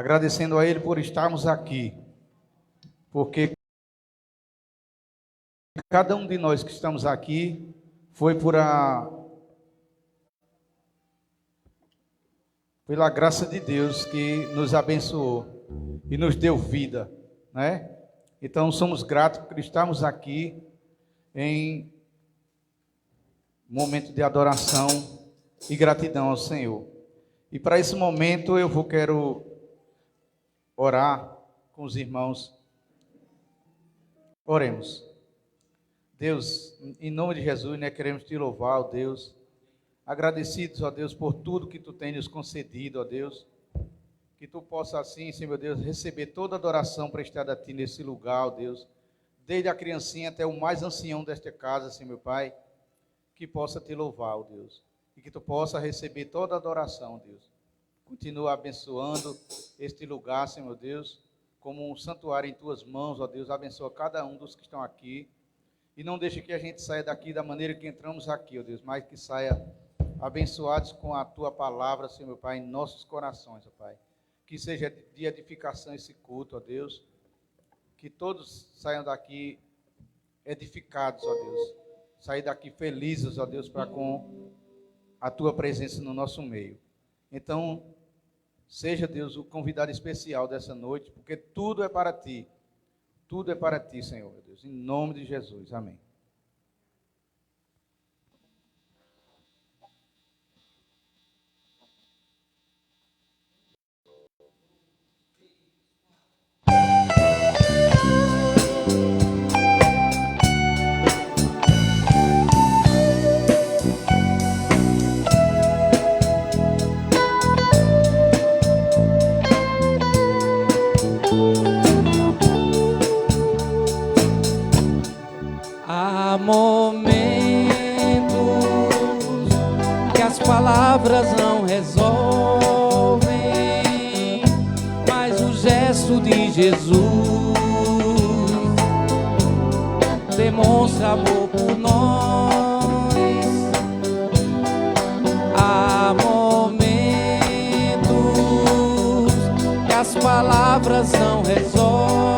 agradecendo a Ele por estarmos aqui, porque cada um de nós que estamos aqui foi pela graça de Deus que nos abençoou e nos deu vida, né? Então somos gratos por estarmos aqui em momento de adoração e gratidão ao Senhor. E para esse momento quero orar com os irmãos. Oremos. Deus, em nome de Jesus, queremos te louvar, ó Deus, agradecidos, ó Deus, por tudo que tu tens nos concedido, ó Deus, que tu possa assim, Senhor Deus, receber toda adoração prestada a ti nesse lugar, ó Deus, desde a criancinha até o mais ancião desta casa, Senhor meu Pai, que possa te louvar, ó Deus, e que tu possa receber toda adoração, ó Deus. Continua abençoando este lugar, Senhor Deus, como um santuário em tuas mãos, ó Deus, abençoa cada um dos que estão aqui. E não deixe que a gente saia daqui da maneira que entramos aqui, ó Deus, mas que saia abençoados com a Tua palavra, Senhor meu Pai, em nossos corações, ó Pai. Que seja de edificação esse culto, ó Deus. Que todos saiam daqui edificados, ó Deus. Sair daqui felizes, ó Deus, para com a Tua presença no nosso meio. Então, seja, Deus, o convidado especial dessa noite, porque tudo é para Ti. Tudo é para Ti, Senhor, meu Deus, em nome de Jesus, amém. Há momentos que as palavras não resolvem, mas o gesto de Jesus demonstra amor por nós. Há momentos que as palavras não resolvem,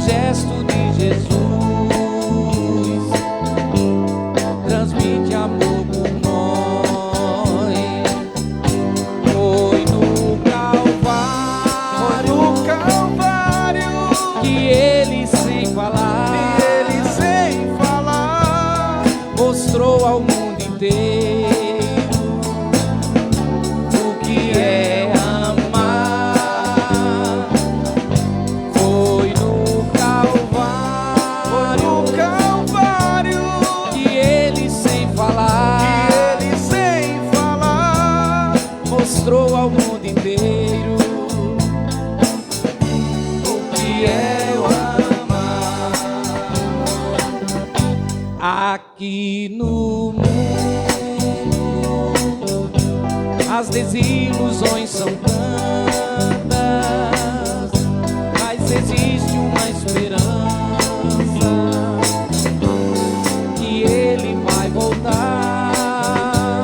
gesto de Jesus transmite amor por nós. Foi no Calvário que Ele sem falar mostrou ao mundo inteiro o que é amar. Foi no Calvário que Ele sem falar mostrou ao mundo inteiro o que é o amar. Aqui no mundo as desilusões são tantas, mas existe uma esperança que Ele vai voltar.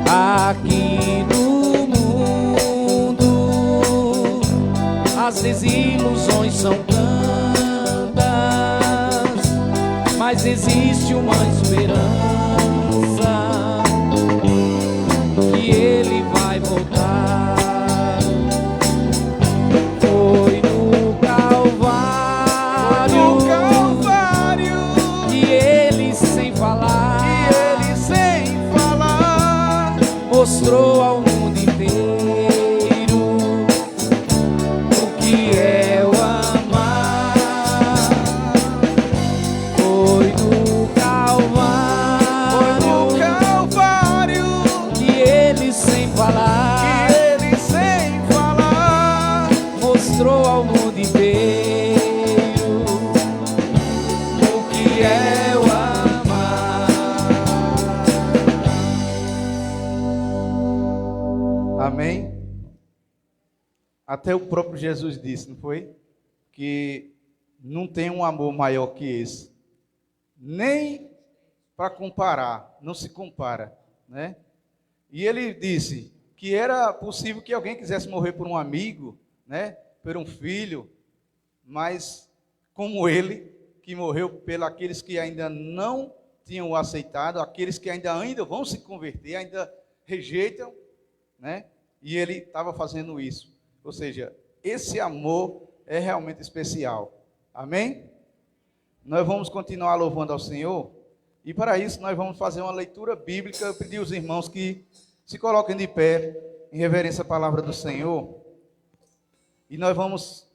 Aqui no mundo as desilusões são tantas, mas existe uma esperança que Ele vai voltar. Foi no Calvário que Ele sem falar mostrou ao mundo inteiro o que é o amar. Foi no Calvário que Ele sem falar mostrou ao mundo inteiro o que é o amar. Amém? Até o próprio Jesus disse, não foi? Que não tem um amor maior que esse. Nem para comparar, não se compara, né? E ele disse, que era possível que alguém quisesse morrer por um amigo, né, por um filho, mas como ele, que morreu pelos aqueles que ainda não tinham o aceitado, aqueles que ainda vão se converter, ainda rejeitam, né? E ele estava fazendo isso. Ou seja, esse amor é realmente especial. Amém? Nós vamos continuar louvando ao Senhor, e para isso nós vamos fazer uma leitura bíblica. Eu pedi aos irmãos que se coloquem de pé em reverência à palavra do Senhor, e nós vamos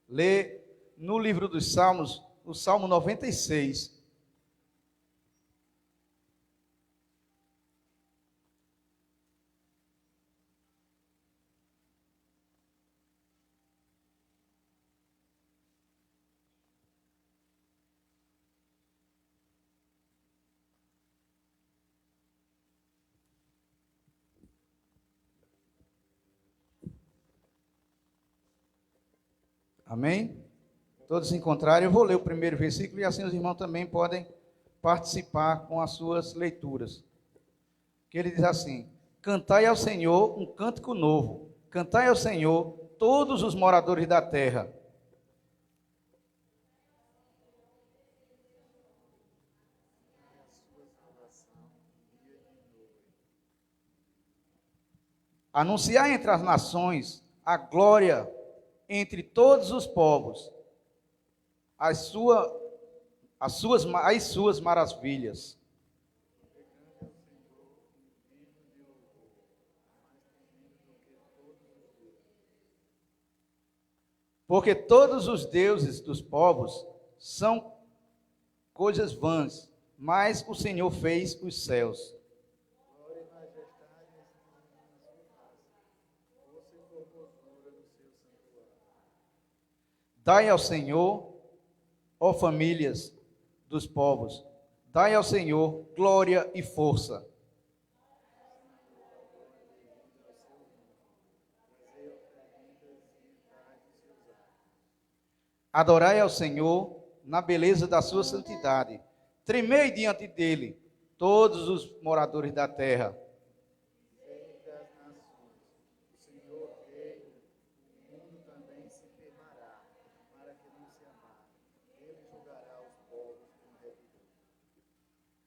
ler no livro dos Salmos, o Salmo 96. Amém? Todos se encontrarem, eu vou ler o primeiro versículo e assim os irmãos também podem participar com as suas leituras. Que ele diz assim: cantai ao Senhor um cântico novo, cantai ao Senhor todos os moradores da terra. Anunciai entre as nações a glória entre todos os povos, as suas maravilhas. Porque todos os deuses dos povos são coisas vãs, mas o Senhor fez os céus. Dai ao Senhor, ó famílias dos povos, dai ao Senhor glória e força. Adorai ao Senhor na beleza da sua santidade. Tremei diante dele, todos os moradores da terra.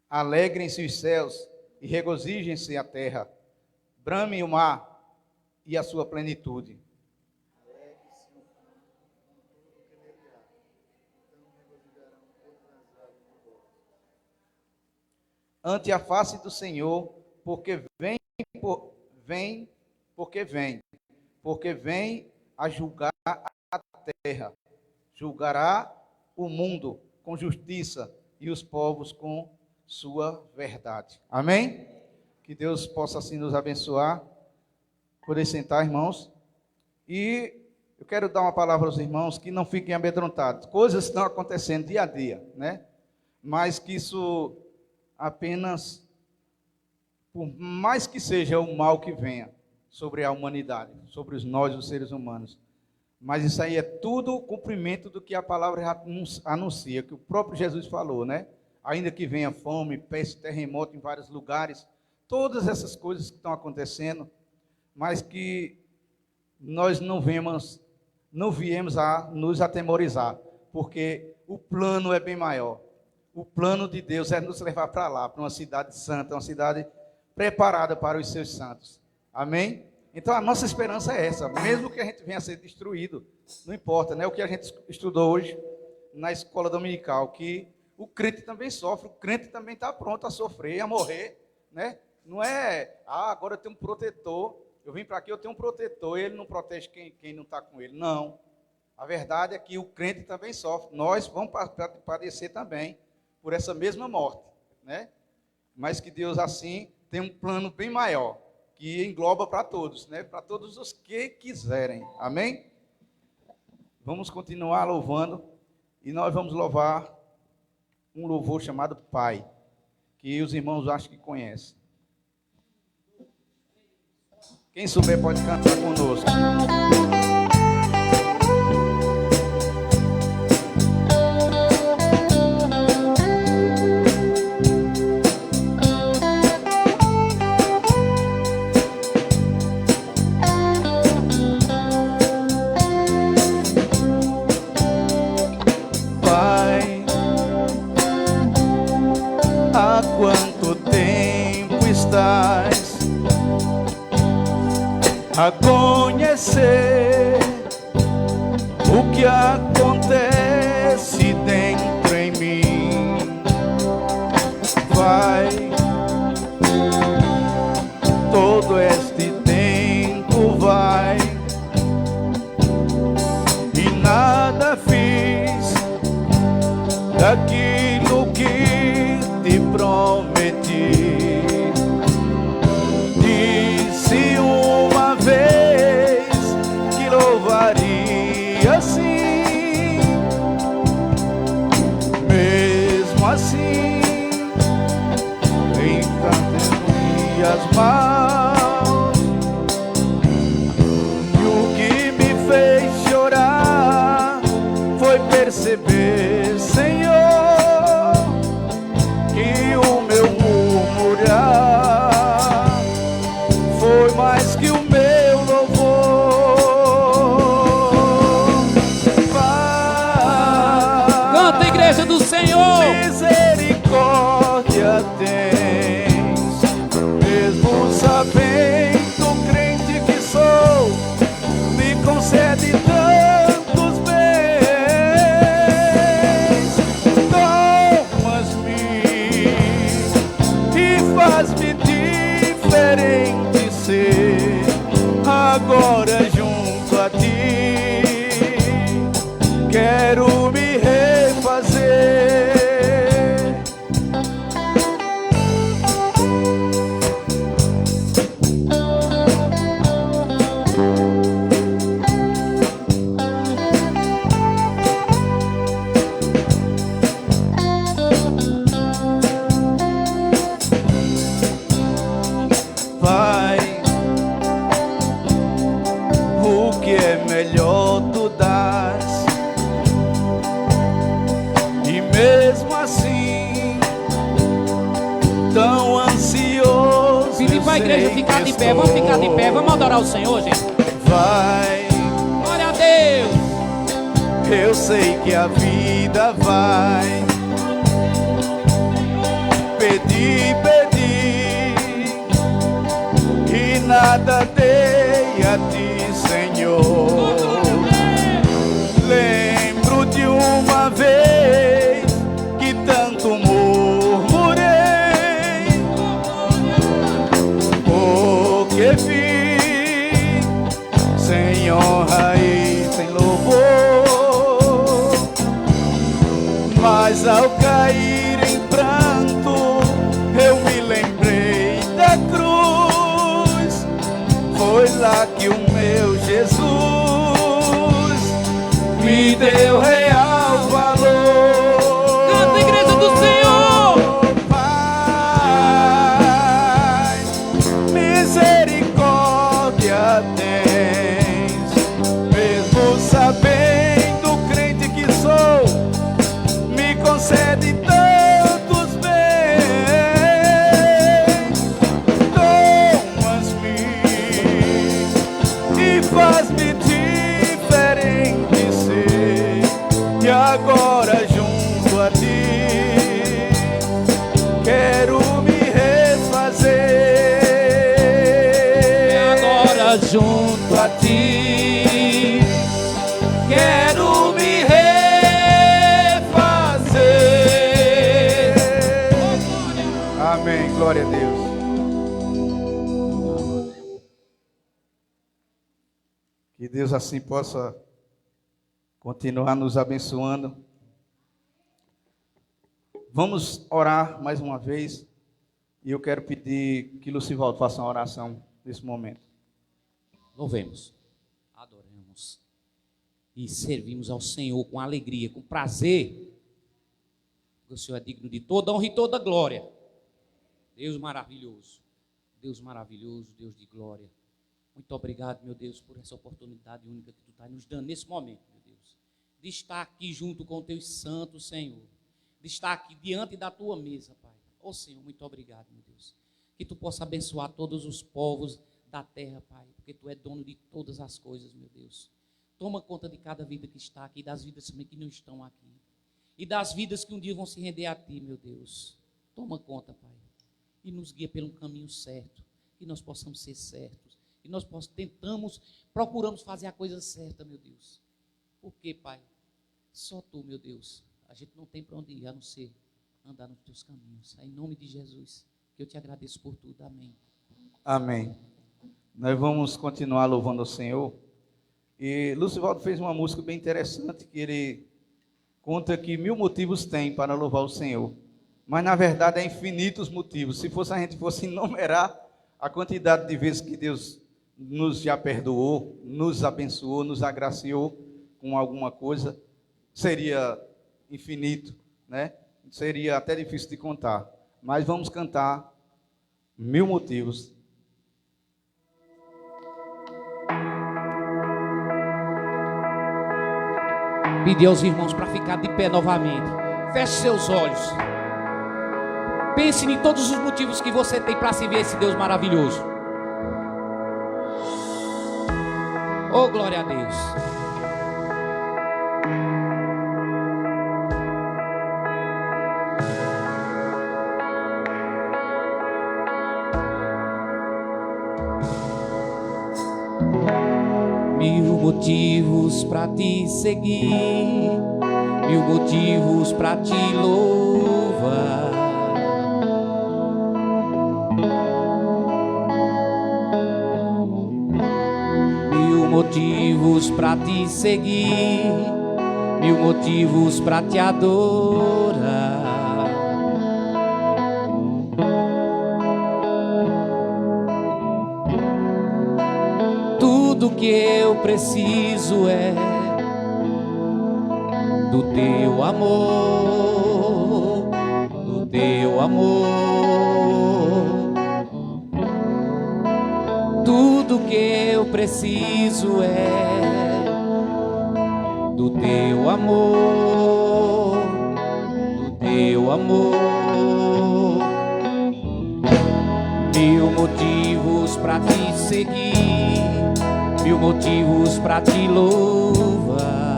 Alegrem-se os céus e regozijem-se a terra. Brame o mar e a sua plenitude. Ante a face do Senhor, porque vem a julgar a terra. Julgará o mundo com justiça e os povos com sua verdade. Amém? Que Deus possa assim nos abençoar. Poder sentar, irmãos. E eu quero dar uma palavra aos irmãos que não fiquem amedrontados. Coisas estão acontecendo dia a dia, né? Mas que isso apenas, por mais que seja o mal que venha sobre a humanidade, sobre nós, os seres humanos, mas isso aí é tudo cumprimento do que a palavra anuncia, que o próprio Jesus falou, né? Ainda que venha fome, peste, terremoto em vários lugares, todas essas coisas que estão acontecendo, mas que nós não viemos a nos atemorizar, porque o plano é bem maior. O plano de Deus é nos levar para lá, para uma cidade santa, uma cidade preparada para os seus santos. Amém? Então a nossa esperança é essa, mesmo que a gente venha a ser destruído, não importa, né? O que a gente estudou hoje na escola dominical, que o crente também sofre, o crente também está pronto a sofrer, a morrer, né? Não é, agora eu tenho um protetor, eu vim para aqui, eu tenho um protetor, ele não protege quem não está com ele. Não. A verdade é que o crente também sofre, nós vamos padecer também por essa mesma morte, né? Mas que Deus assim tem um plano bem maior, que engloba para todos, né? Para todos os que quiserem. Amém? Vamos continuar louvando, e nós vamos louvar um louvor chamado Pai, que os irmãos acho que conhecem. Quem souber pode cantar conosco. dás a conhecer o que acontece dentro em mim. Vai, todo este tempo vai, e nada fiz daquilo que te prometi. Disse uma vez que louvaria sim, mesmo assim encantei as mãos, e o que me fez chorar foi perceber, Senhor, que o meu murmurar foi mais que o meu louvor. Vai, Canta, igreja do Senhor. misericórdia tens, mesmo sabendo, crente que sou, me concede tantos bens. Tomas-me e faz-me diferente ser, agora junto a ti quero me refazer. Vai, o que é melhor tu dás, e mesmo assim tão ansioso. Pedir para a igreja ficar de pé. Vamos ficar de pé. Vamos adorar o Senhor, gente. Vai, Glória a Deus. eu sei que a vida vai pedir, e nada dei a ti, Senhor. Lembro de uma vez que tanto murmurei, o que fiz sem honra e sem louvor, mas ao cair em pranto eu me lembrei da cruz. Foi lá que o meu Jesus me deu real valor. Canta, igreja do Senhor. Pai, misericórdia tens, mesmo sabendo, crente que sou, me concede tantos bens. Tomas-me e faz-me diferente ser, e agora junto a ti quero me refazer. E agora junto a ti quero me refazer. Amém, glória a Deus. Que Deus assim possa continuar nos abençoando. Vamos orar mais uma vez, e eu quero pedir que Lucivaldo faça uma oração nesse momento. Louvemos, adoremos e servimos ao Senhor com alegria, com prazer, porque o Senhor é digno de toda honra e toda glória. Deus maravilhoso, Deus de glória. Muito obrigado, meu Deus, por essa oportunidade única que Tu está nos dando nesse momento, meu Deus, de estar aqui junto com Teus santos, Senhor, de estar aqui diante da Tua mesa, Pai. Ô Senhor, muito obrigado, meu Deus, que Tu possa abençoar todos os povos da terra, Pai, porque Tu é dono de todas as coisas, meu Deus. Toma conta de cada vida que está aqui, das vidas também que não estão aqui, e das vidas que um dia vão se render a Ti, meu Deus. Toma conta, Pai. e nos guia pelo caminho certo, que nós possamos ser certos, que nós procuramos fazer a coisa certa, meu Deus. Por quê, Pai? Só Tu, meu Deus. A gente não tem para onde ir, a não ser andar nos Teus caminhos. Em nome de Jesus, que eu te agradeço por tudo. Amém. Amém. Nós vamos continuar louvando ao Senhor. E Lucivaldo fez uma música bem interessante, que ele conta que 1000 motivos tem para louvar o Senhor. Mas na verdade é infinitos motivos. Se a gente fosse enumerar a quantidade de vezes que Deus nos já perdoou, nos abençoou, nos agraciou com alguma coisa, seria infinito, né? Seria até difícil de contar. Mas vamos cantar 1000 motivos. Pedir aos irmãos para ficar de pé novamente. Feche seus olhos. Pense em todos os motivos que você tem para servir esse Deus maravilhoso. Oh, glória a Deus. Mil motivos para te seguir, 1000 motivos para te louvar. Motivos para te seguir, 1000 motivos para te adorar. Tudo que eu preciso é do teu amor, do teu amor. Tudo que eu preciso é do teu amor, do teu amor. 1000 motivos para te seguir, 1000 motivos para te louvar.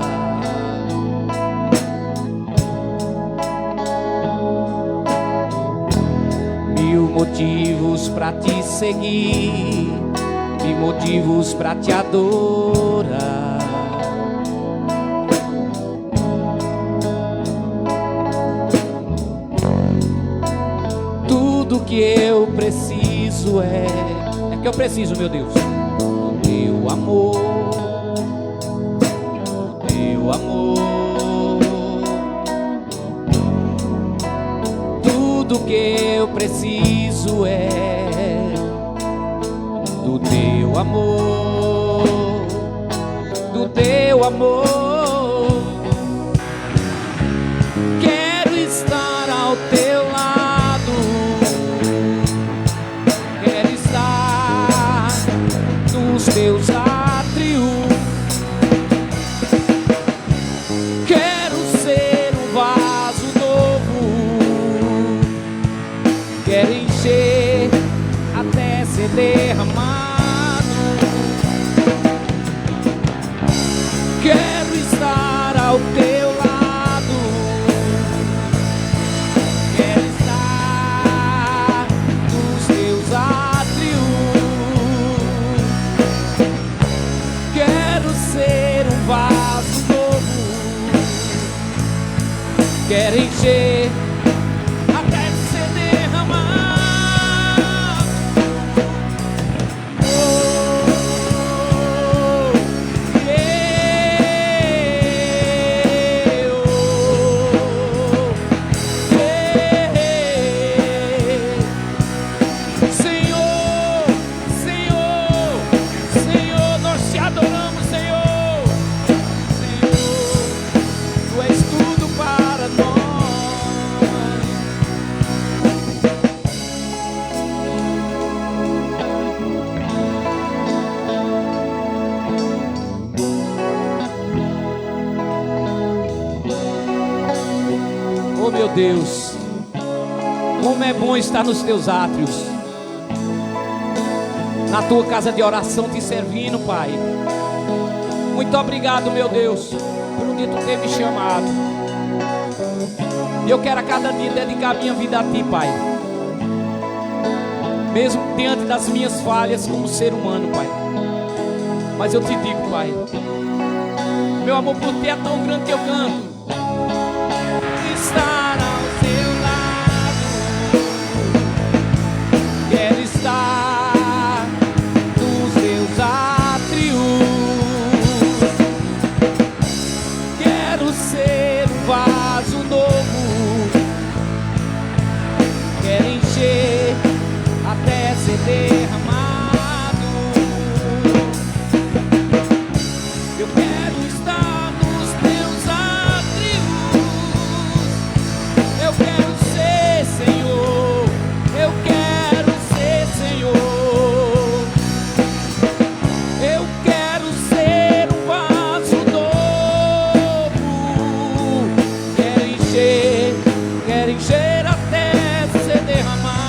Mil motivos para te seguir, 1000 motivos para te adorar. Tudo que eu preciso é que eu preciso, meu Deus, do teu amor, do teu amor. Tudo que eu preciso é do teu amor, do teu amor. Quero estar ao teu lado, quero estar nos teus átrios. Quero ser um vaso novo, quero encher até ser derramado. Quero estar ao teu lado, quero estar nos teus átrios. Quero ser um vaso novo, quero encher até ser derramado. Oh, meu Deus, como é bom estar nos teus átrios, na tua casa de oração te servindo, Pai. Muito obrigado, meu Deus, por um dia tu ter me chamado. Eu quero a cada dia dedicar minha vida a ti, Pai. mesmo diante das minhas falhas como ser humano, Pai. Mas eu te digo, Pai, meu amor por ti é tão grande que eu canto. Estar ao seu lado, quero estar nos teus átrios, quero ser um vaso novo, quero encher até ser derramado. Eu quero estar nos teus átrios, eu quero ser Senhor, eu quero ser Senhor, eu quero ser um vaso novo, quero encher até ser derramado.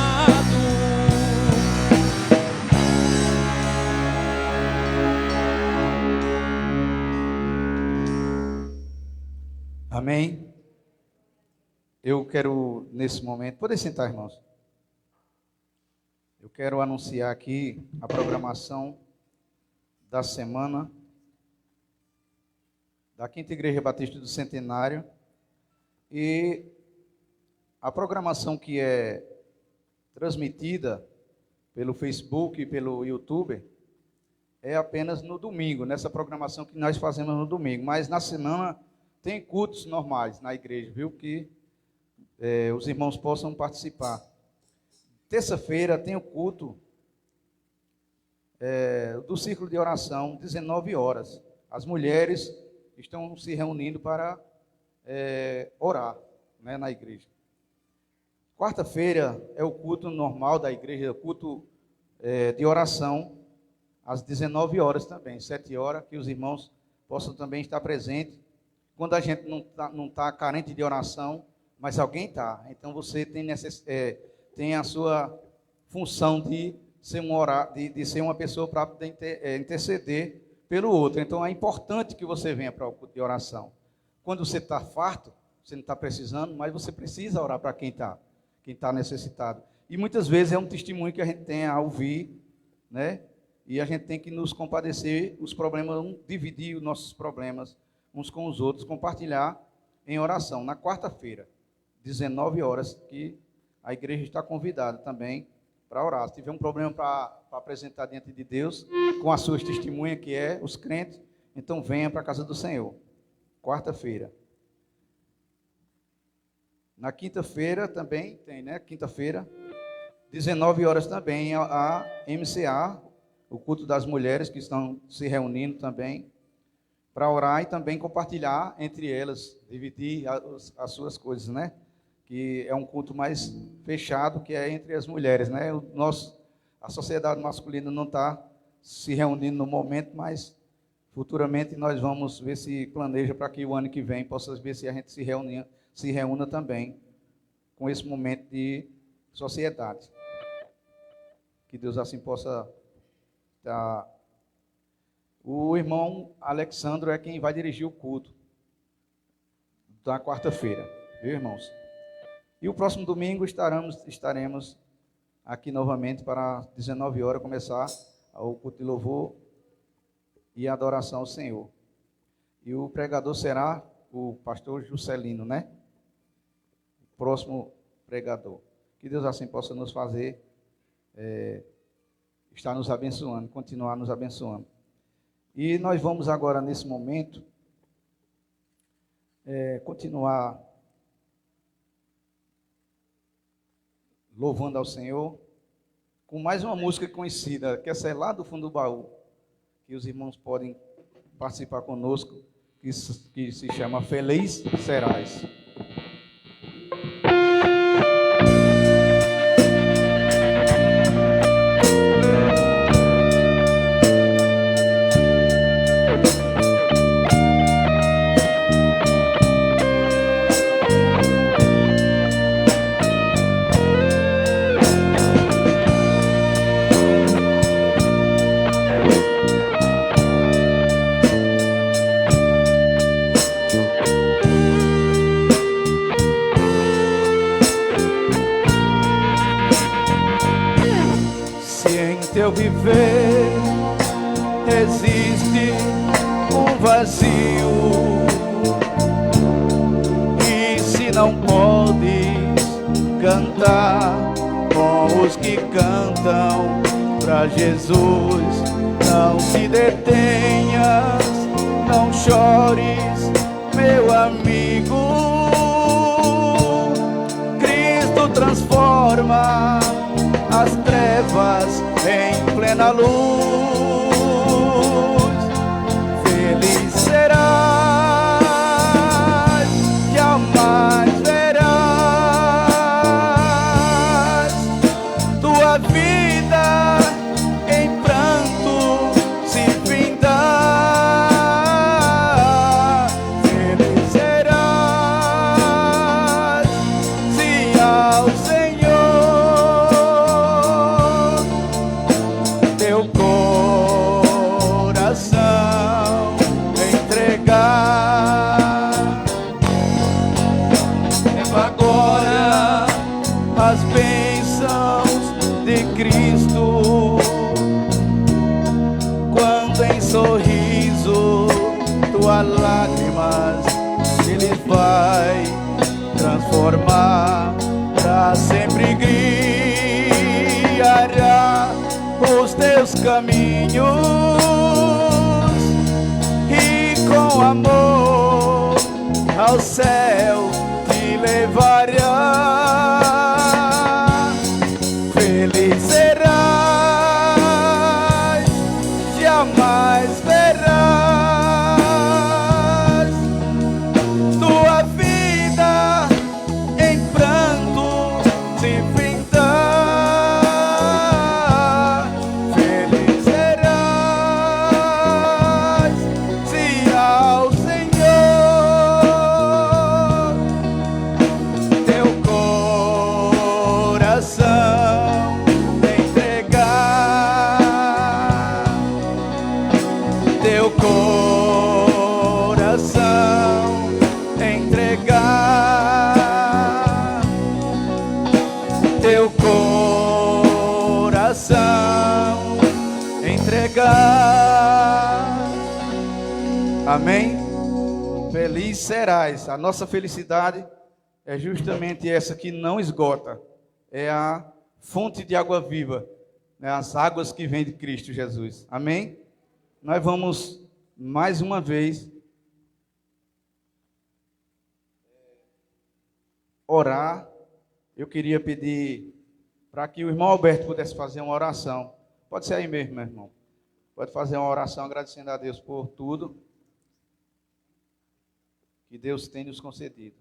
Amém? Eu quero, nesse momento, poder sentar, irmãos. Eu quero anunciar aqui a programação da semana da Quinta Igreja Batista do Centenário e a programação que é transmitida pelo Facebook e pelo YouTube é apenas no domingo, nessa programação que nós fazemos no domingo, mas na semana tem cultos normais na igreja, viu? Que os irmãos possam participar. Terça-feira tem o culto do círculo de oração, 19 horas. As mulheres estão se reunindo para orar, né, na igreja. Quarta-feira é o culto normal da igreja, o culto de oração, às 19 horas também, 7 horas, que os irmãos possam também estar presentes. Quando a gente não tá carente de oração, mas alguém está, então você tem a sua função de ser de ser uma pessoa para interceder pelo outro. Então é importante que você venha para o culto de oração. Quando você está farto, você não está precisando, mas você precisa orar para quem está necessitado. E muitas vezes é um testemunho que a gente tem a ouvir, né? E a gente tem que nos compadecer os problemas, dividir os nossos problemas uns com os outros, compartilhar em oração. Na quarta-feira, 19 horas, que a igreja está convidada também para orar. Se tiver um problema para apresentar diante de Deus, com as suas testemunhas, que é os crentes, então venha para a casa do Senhor. Quarta-feira. Na quinta-feira também tem, né? Quinta-feira, 19 horas também, a MCA, o culto das mulheres que estão se reunindo também, para orar e também compartilhar entre elas, dividir as suas coisas, né? Que é um culto mais fechado, que é entre as mulheres, né? A sociedade masculina não está se reunindo no momento, mas futuramente nós vamos ver se planeja para que o ano que vem possa ver se a gente se reúna também com esse momento de sociedade. Que Deus assim possa estar. O irmão Alexandro é quem vai dirigir o culto da quarta-feira, viu, irmãos? E o próximo domingo estaremos aqui novamente para 19 horas começar o culto de louvor e adoração ao Senhor. E o pregador será o pastor Juscelino, né? O próximo pregador. Que Deus assim possa nos fazer estar nos abençoando, continuar nos abençoando. E nós vamos agora, nesse momento, continuar louvando ao Senhor com mais uma música conhecida, que essa é lá do fundo do baú, que os irmãos podem participar conosco, que se chama Feliz Serás. teu viver existe um vazio. E se não podes cantar com os que cantam pra Jesus, não te detenhas, não chores, meu amigo. Cristo transforma as trevas em plena luz. Feliz serás, jamais verás tua vida em pranto se findar. Feliz serás se ao Senhor teu coração entregar. Leva agora as bênçãos de Cristo, quando em sorriso tuas lágrimas Ele vai transformar, pra sempre guiará os teus caminhos e com amor ao céu te levará. Feliz serás, jamais verás tua vida em pranto se findar. Feliz serás se ao Senhor teu coração entregar. Teu coração entregar. Teu coração entregar. Amém? Feliz serás. A nossa felicidade é justamente essa que não esgota. É a fonte de água viva, né? As águas que vêm de Cristo Jesus. Amém? Nós vamos mais uma vez orar. Eu queria pedir para que o irmão Alberto pudesse fazer uma oração. Pode ser aí mesmo, meu irmão. Pode fazer uma oração agradecendo a Deus por tudo que Deus tem nos concedido.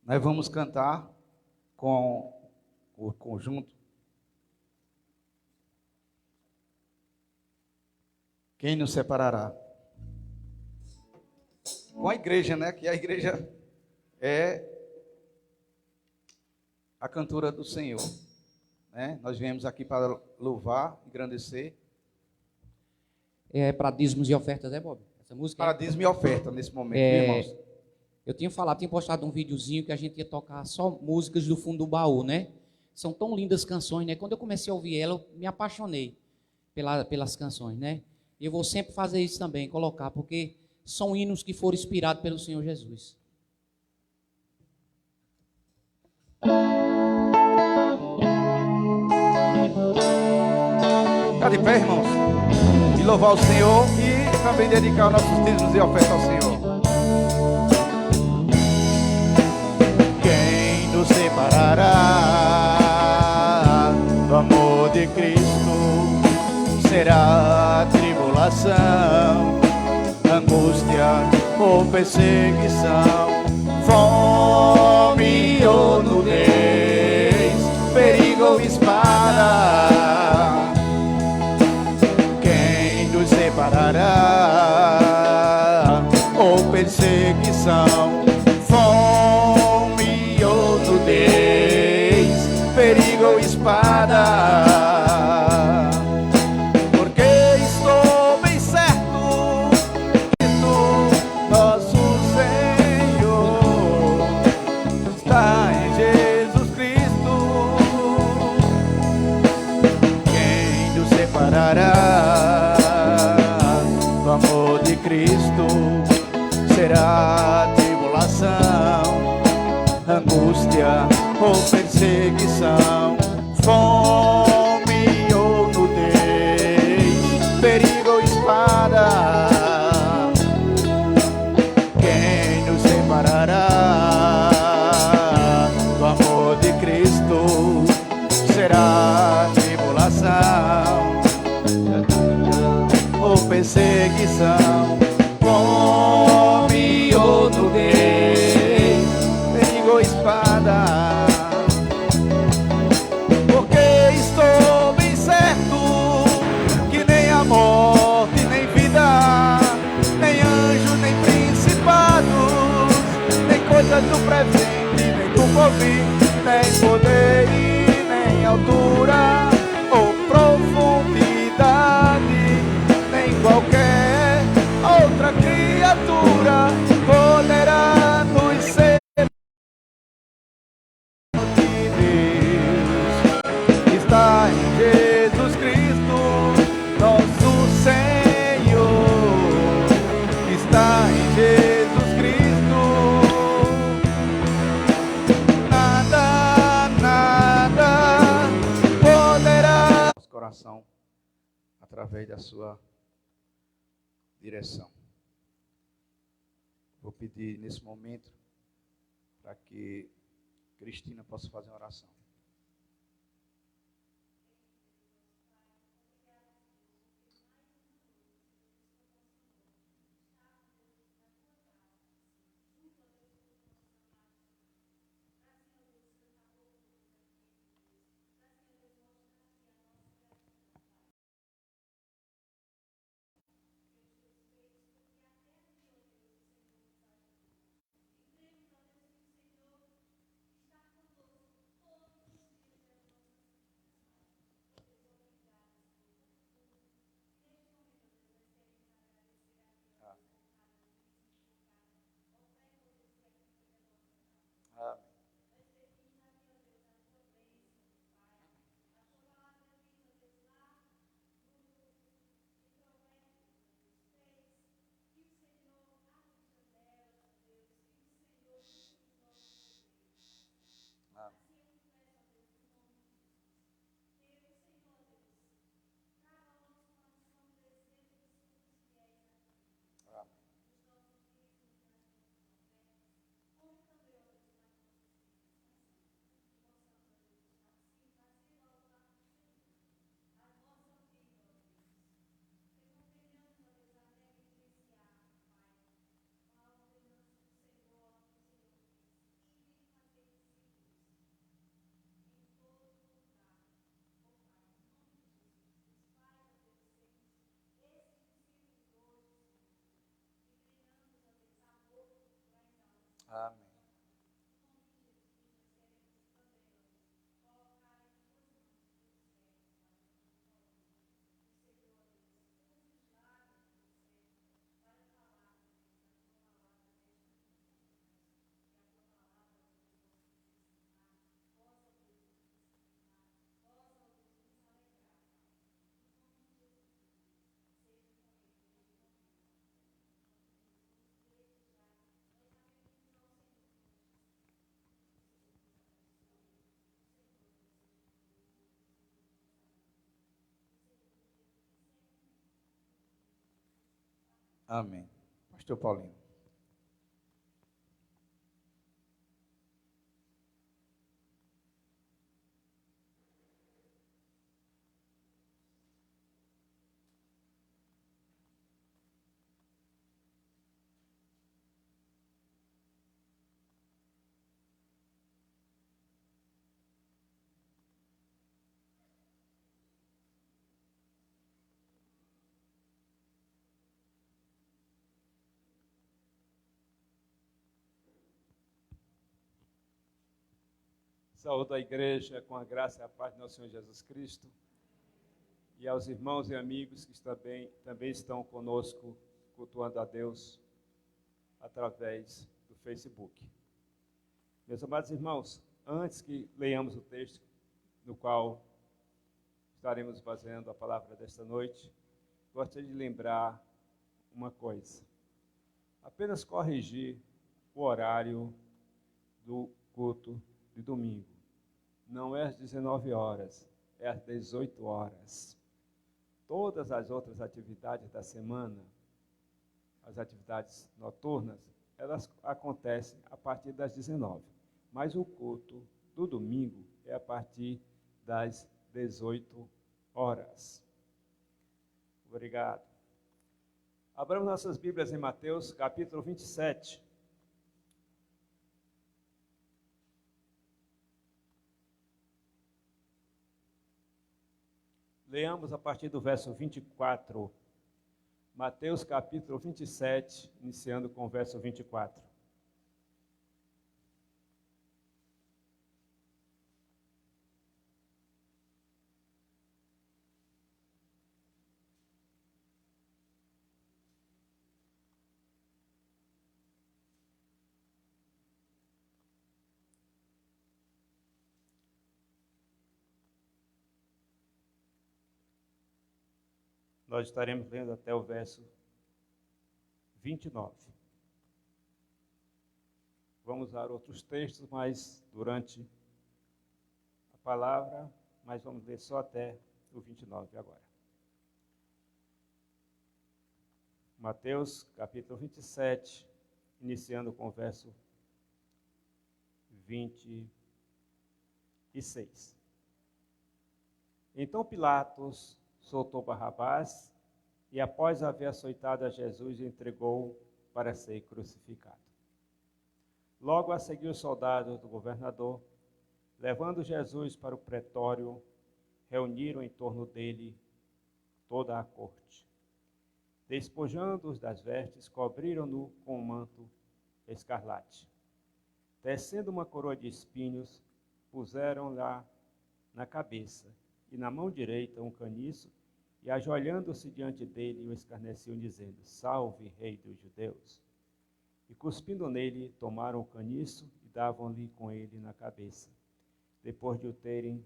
Nós vamos cantar com o conjunto. Quem nos separará? Com a igreja, né? Que a igreja é a cantora do Senhor, né? Nós viemos aqui para louvar, engrandecer. É para dízimos e ofertas, é, Bob? Essa música? Para dízimo e oferta nesse momento, irmãos. Eu tinha postado um videozinho que a gente ia tocar só músicas do fundo do baú, né? São tão lindas canções, né? Quando eu comecei a ouvir ela, eu me apaixonei pelas canções, né? E eu vou sempre fazer isso também, colocar, porque são hinos que foram inspirados pelo Senhor Jesus. Está de pé, irmãos? E louvar o Senhor e também dedicar nossos dízimos e ofertas ao Senhor. Quem nos separará do amor de Cristo? Será a tribulação, angústia ou perseguição, fome ou nudez, perigo ou espada. Quem nos separará? Ou perseguição, fome ou nudez, perigo ou espada. Do amor de Cristo será tribulação, angústia ou perseguição, fome ou nudez, perigo ou espada. Quem nos separará do amor de Cristo? Será tribulação ou perseguição, fome ou nudez, perigo ou espada. Porque estou bem certo que nem a morte, nem vida, nem anjo, nem principados, nem coisas do presente, nem do porvir, nem poder, nem altura ou profundidade, nem qualquer outra criatura poderá nos separar de Deus. Está em Jesus Cristo, nosso Senhor. Está em Jesus Cristo. Nada, nada poderá nosso coração através da sua direção. Vou pedir nesse momento para que Cristina possa fazer uma oração. Amém. Amém. Pastor Paulinho. Saúdo a igreja com a graça e a paz do nosso Senhor Jesus Cristo e aos irmãos e amigos que também estão conosco cultuando a Deus através do Facebook. Meus amados irmãos, antes que leiamos o texto no qual estaremos fazendo a palavra desta noite, gostaria de lembrar uma coisa. Apenas corrigir o horário do culto de domingo. Não é às 19 horas, é às 18 horas. Todas as outras atividades da semana, as atividades noturnas, elas acontecem a partir das 19. Mas o culto do domingo é a partir das 18 horas. Obrigado. Abramos nossas Bíblias em Mateus, capítulo 27. Leamos a partir do verso 24. Mateus capítulo 27, iniciando com o verso 24. Nós estaremos lendo até o verso 29. Vamos usar outros textos, mas durante a palavra, mas vamos ler só até o 29 agora. Mateus, capítulo 27, iniciando com o verso 26. Então Pilatos soltou Barrabás e, após haver açoitado a Jesus, entregou para ser crucificado. Logo a seguir, os soldados do governador, levando Jesus para o pretório, reuniram em torno dele toda a corte. Despojando-os das vestes, cobriram-no com um manto escarlate. Tecendo uma coroa de espinhos, puseram-lhe na cabeça, e na mão direita um caniço, e ajoelhando-se diante dele, o escarneciam, dizendo: Salve, Rei dos Judeus! E cuspindo nele, tomaram o caniço e davam-lhe com ele na cabeça. Depois de o terem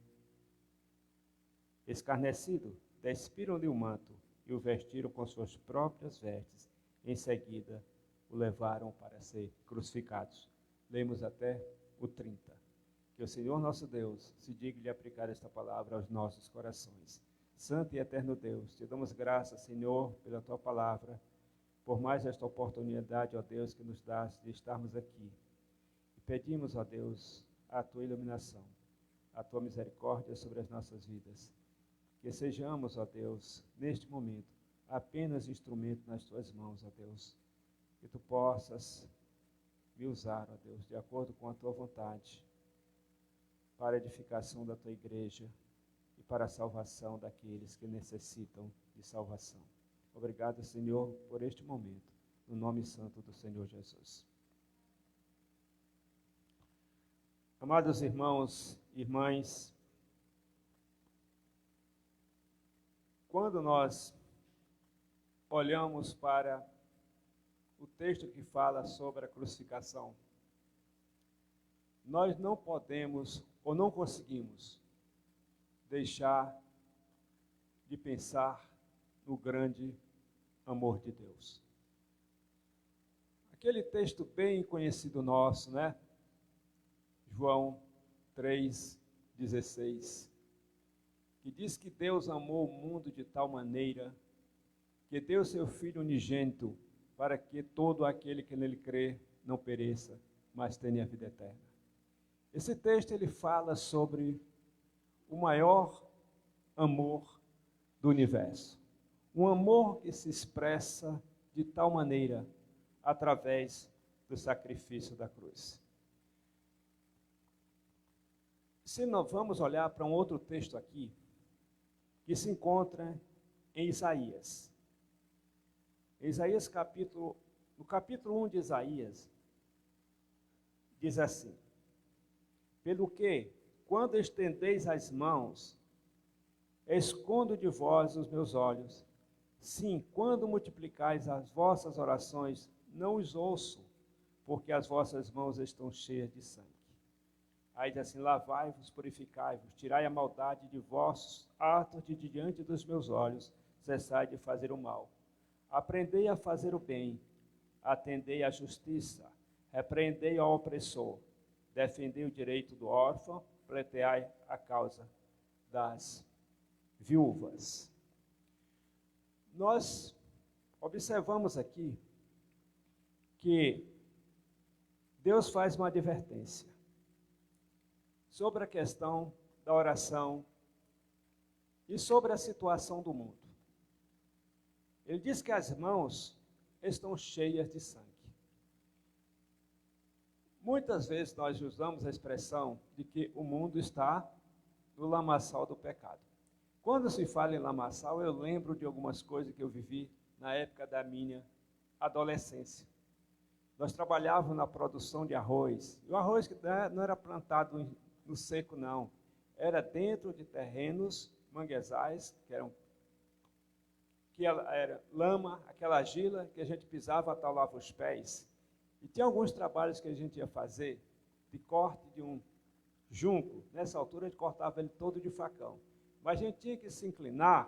escarnecido, despiram-lhe o manto e o vestiram com suas próprias vestes. Em seguida, o levaram para ser crucificados. Lemos até o 30. Que o Senhor nosso Deus se digne de aplicar esta palavra aos nossos corações. Santo e eterno Deus, te damos graças, Senhor, pela tua palavra, por mais esta oportunidade, ó Deus, que nos dás de estarmos aqui. E pedimos, ó Deus, a tua iluminação, a tua misericórdia sobre as nossas vidas. Que sejamos, ó Deus, neste momento, apenas instrumento nas tuas mãos, ó Deus. Que tu possas me usar, ó Deus, de acordo com a tua vontade, para a edificação da tua igreja e para a salvação daqueles que necessitam de salvação. Obrigado, Senhor, por este momento, no nome santo do Senhor Jesus. Amados irmãos e irmãs, quando nós olhamos para o texto que fala sobre a crucificação, nós não podemos ou não conseguimos deixar de pensar no grande amor de Deus. Aquele texto bem conhecido nosso, né? João 3,16, que diz que Deus amou o mundo de tal maneira que deu seu Filho unigênito para que todo aquele que nele crê não pereça, mas tenha a vida eterna. Esse texto ele fala sobre o maior amor do universo. Um amor que se expressa de tal maneira através do sacrifício da cruz. Se nós vamos olhar para um outro texto aqui, que se encontra em Isaías. Isaías no capítulo 1 de Isaías, diz assim: pelo que, quando estendeis as mãos, escondo de vós os meus olhos. Sim, quando multiplicais as vossas orações, não os ouço, porque as vossas mãos estão cheias de sangue. Aí diz assim: lavai-vos, purificai-vos, tirai a maldade de vossos atos de diante dos meus olhos, cessai de fazer o mal. Aprendei a fazer o bem, atendei à justiça, repreendei ao opressor, defendei o direito do órfão, pleiteai a causa das viúvas. Nós observamos aqui que Deus faz uma advertência sobre a questão da oração e sobre a situação do mundo. Ele diz que as mãos estão cheias de sangue. Muitas vezes nós usamos a expressão de que o mundo está no lamaçal do pecado. Quando se fala em lamaçal, eu lembro de algumas coisas que eu vivi na época da minha adolescência. Nós trabalhávamos na produção de arroz. E o arroz que não era plantado no seco, não. Era dentro de terrenos, manguezais, que era lama, aquela argila que a gente pisava, atalava os pés. E tinha alguns trabalhos que a gente ia fazer de corte de um junco. Nessa altura a gente cortava ele todo de facão. Mas a gente tinha que se inclinar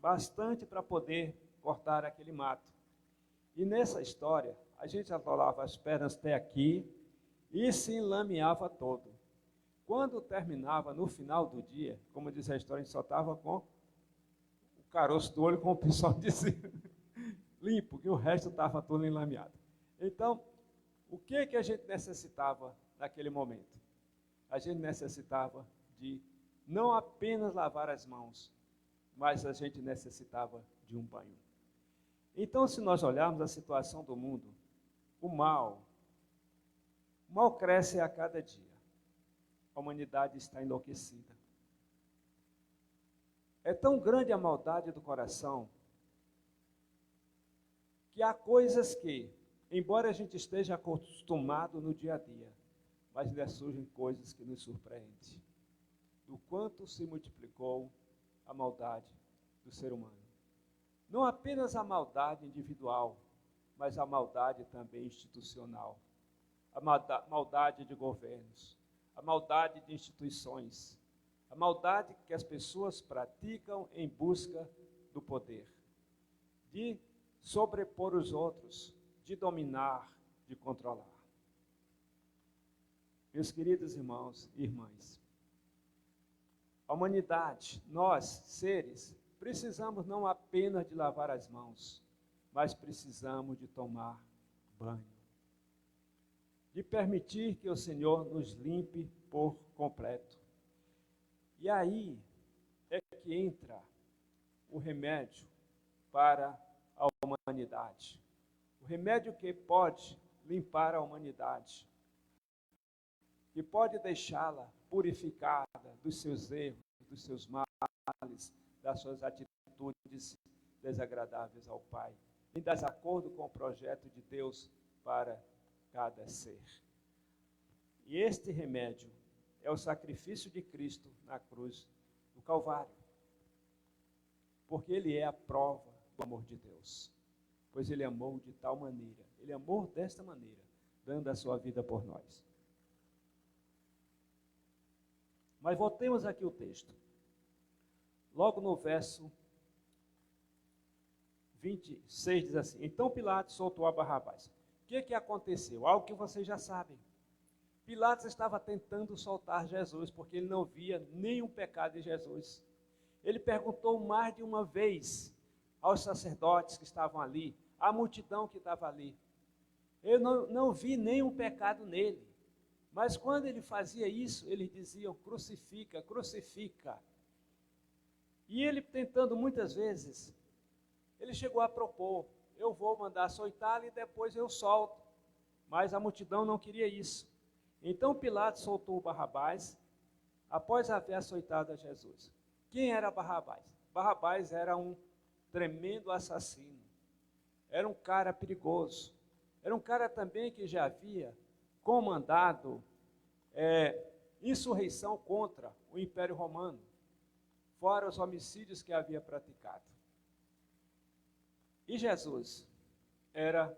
bastante para poder cortar aquele mato. E nessa história, a gente atolava as pernas até aqui e se enlameava todo. Quando terminava, no final do dia, como diz a história, a gente só estava com o caroço do olho, como o pessoal dizia, limpo, que o resto estava todo enlameado. Então, o que a gente necessitava naquele momento? A gente necessitava de não apenas lavar as mãos, mas a gente necessitava de um banho. Então, se nós olharmos a situação do mundo, o mal cresce a cada dia. A humanidade está enlouquecida. É tão grande a maldade do coração que há coisas que, embora a gente esteja acostumado no dia a dia, mas ainda surgem coisas que nos surpreendem. Do quanto se multiplicou a maldade do ser humano. Não apenas a maldade individual, mas a maldade também institucional. A maldade de governos, a maldade de instituições, a maldade que as pessoas praticam em busca do poder, de sobrepor os outros, de dominar, de controlar. Meus queridos irmãos e irmãs, a humanidade, nós, seres, precisamos não apenas de lavar as mãos, mas precisamos de tomar banho. De permitir que o Senhor nos limpe por completo. E aí é que entra o remédio para a humanidade. O remédio que pode limpar a humanidade, que pode deixá-la purificada dos seus erros, dos seus males, das suas atitudes desagradáveis ao Pai, em desacordo com o projeto de Deus para cada ser. E este remédio é o sacrifício de Cristo na cruz do Calvário. Porque ele é a prova do amor de Deus. Pois ele amou de tal maneira, ele amou desta maneira, dando a sua vida por nós. Mas voltemos aqui ao texto. Logo no verso 26 diz assim: então Pilatos soltou a Barrabás. O que aconteceu? Algo que vocês já sabem. Pilatos estava tentando soltar Jesus, porque ele não via nenhum pecado em Jesus. Ele perguntou mais de uma vez aos sacerdotes que estavam ali, à multidão que estava ali. Eu não vi nenhum pecado nele. Mas quando ele fazia isso, eles diziam: crucifica, crucifica. E ele tentando muitas vezes, ele chegou a propor: eu vou mandar açoitá-lo e depois eu solto. Mas a multidão não queria isso. Então Pilatos soltou Barrabás, após haver açoitado a Jesus. Quem era Barrabás? Barrabás era um tremendo assassino. Era um cara perigoso. Era um cara também que já havia comandado insurreição contra o Império Romano, fora os homicídios que havia praticado. E Jesus era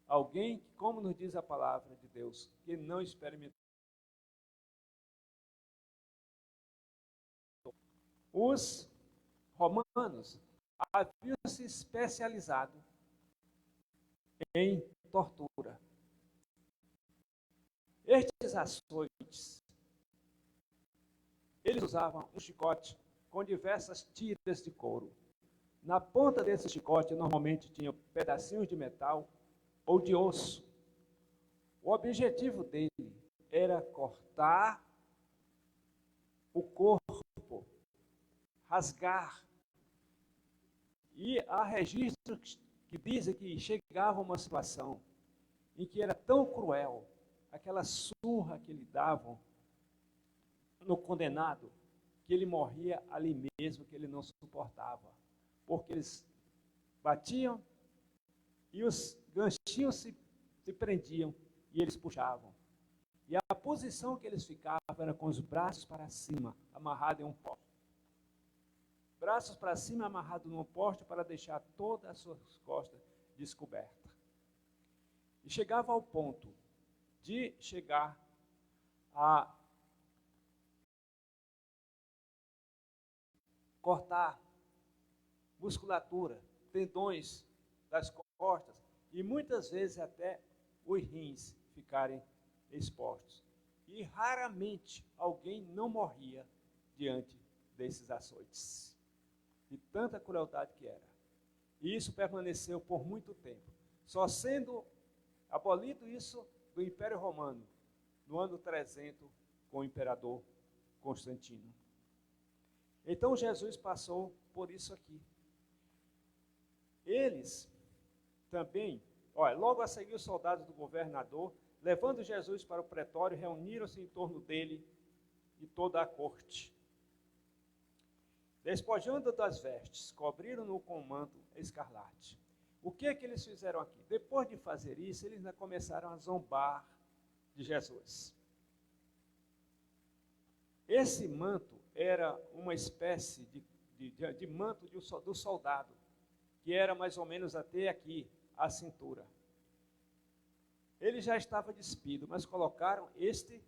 alguém que, como nos diz a palavra de Deus, que não experimentou. Os romanos haviam se especializado em tortura. Estes açoites, eles usavam um chicote com diversas tiras de couro. Na ponta desse chicote, normalmente, tinham pedacinhos de metal ou de osso. O objetivo dele era cortar o corpo, rasgar. E há registros que dizem que chegava uma situação em que era tão cruel, aquela surra que lhe davam no condenado, que ele morria ali mesmo, que ele não suportava. Porque eles batiam e os ganchinhos se prendiam e eles puxavam. E a posição que eles ficavam era com os braços para cima, amarrados em um poste. Braços para cima, amarrados num poste para deixar todas as suas costas descobertas. E chegava ao ponto de chegar a cortar musculatura, tendões das costas e muitas vezes até os rins ficarem expostos. E raramente alguém não morria diante desses açoites, de tanta crueldade que era. E isso permaneceu por muito tempo, só sendo abolido isso do Império Romano no ano 300 com o imperador Constantino. Então Jesus passou por isso aqui. Eles também, logo a seguir os soldados do governador, levando Jesus para o pretório, reuniram-se em torno dele e toda a corte. Despojando das vestes, cobriram-no com um manto escarlate. O que eles fizeram aqui? Depois de fazer isso, eles ainda começaram a zombar de Jesus. Esse manto era uma espécie de manto do soldado, que era mais ou menos até aqui, a cintura. Ele já estava despido, mas colocaram este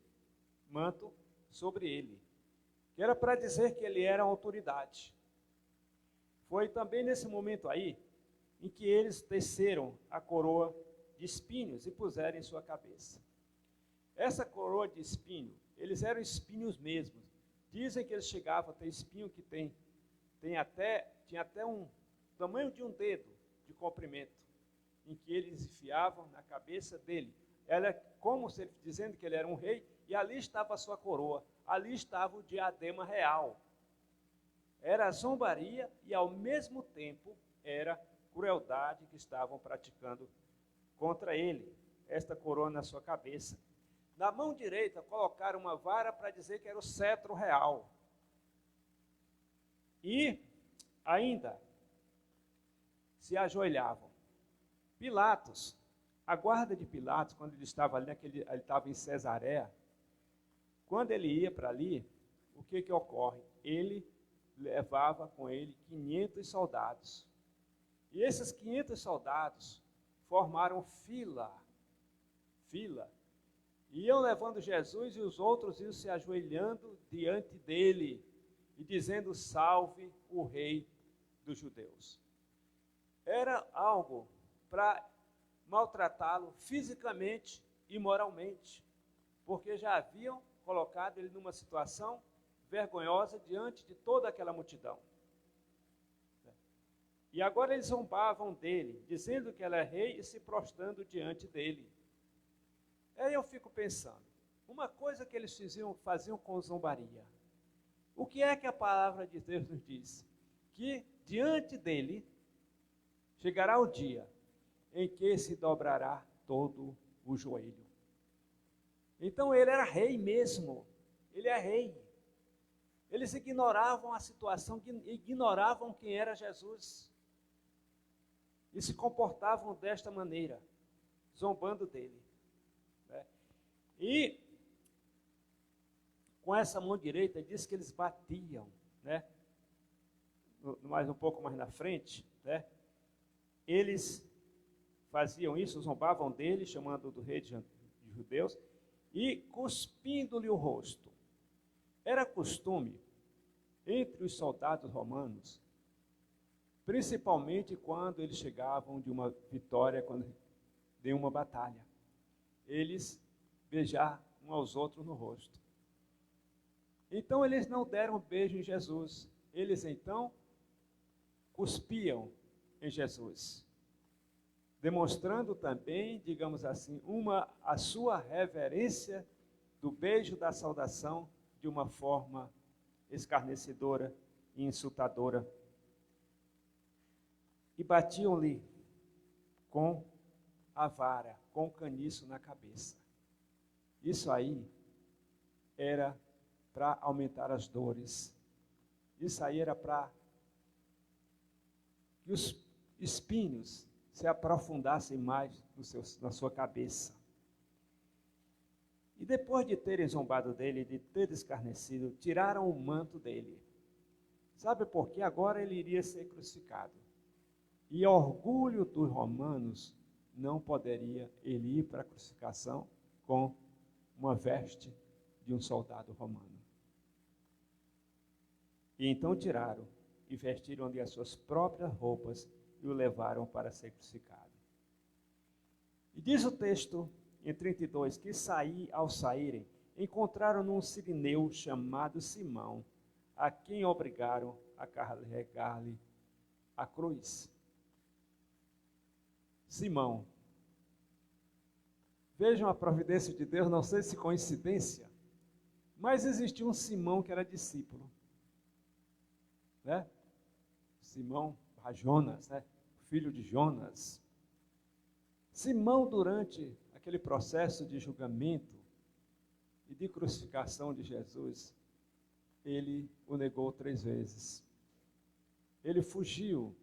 manto sobre ele, que era para dizer que ele era uma autoridade. Foi também nesse momento aí, em que eles teceram a coroa de espinhos e puseram em sua cabeça. Essa coroa de espinho, eles eram espinhos mesmos. Dizem que eles chegavam a ter espinho que tinha até um tamanho de um dedo de comprimento, em que eles enfiavam na cabeça dele. Era como se ele dizendo que ele era um rei, e ali estava a sua coroa, ali estava o diadema real. Era zombaria e ao mesmo tempo era crueldade que estavam praticando contra ele, esta coroa na sua cabeça. Na mão direita colocaram uma vara para dizer que era o cetro real. E ainda se ajoelhavam. Pilatos, a guarda de Pilatos, quando ele estava ali, ele estava em Cesareia, quando ele ia para ali, o que ocorre? Ele levava com ele 500 soldados. E esses 500 soldados formaram fila. Iam levando Jesus e os outros iam se ajoelhando diante dele e dizendo: salve o rei dos judeus. Era algo para maltratá-lo fisicamente e moralmente, porque já haviam colocado ele numa situação vergonhosa diante de toda aquela multidão. E agora eles zombavam dele, dizendo que ele é rei e se prostrando diante dele. Aí eu fico pensando, uma coisa que eles faziam com zombaria. O que é que a palavra de Deus nos diz? Que diante dele chegará o dia em que se dobrará todo o joelho. Então ele era rei mesmo, ele é rei. Eles ignoravam a situação, ignoravam quem era Jesus. E se comportavam desta maneira, zombando dele. Né? E com essa mão direita, diz que eles batiam, né? Um pouco mais na frente, né? Eles faziam isso, zombavam dele, chamando do rei de judeus, e cuspindo-lhe o rosto. Era costume, entre os soldados romanos, principalmente quando eles chegavam de uma vitória, de uma batalha, eles beijar uns aos outros no rosto. Então eles não deram um beijo em Jesus, eles então cuspiam em Jesus, demonstrando também, digamos assim, a sua reverência do beijo da saudação de uma forma escarnecedora e insultadora. E batiam-lhe com a vara, com o caniço na cabeça. Isso aí era para aumentar as dores. Isso aí era para que os espinhos se aprofundassem mais na sua cabeça. E depois de terem zombado dele, de ter escarnecido, tiraram o manto dele. Sabe por quê? Agora ele iria ser crucificado. E orgulho dos romanos, não poderia ele ir para a crucificação com uma veste de um soldado romano. E então tiraram e vestiram-lhe as suas próprias roupas e o levaram para ser crucificado. E diz o texto, em 32, que ao saírem, encontraram um sirineu chamado Simão, a quem obrigaram a carregar-lhe a cruz. Simão. Vejam a providência de Deus, não sei se coincidência, mas existia um Simão que era discípulo. Né? Simão Jonas, né? Filho de Jonas. Simão, durante aquele processo de julgamento e de crucificação de Jesus, ele o negou 3 vezes. Ele fugiu,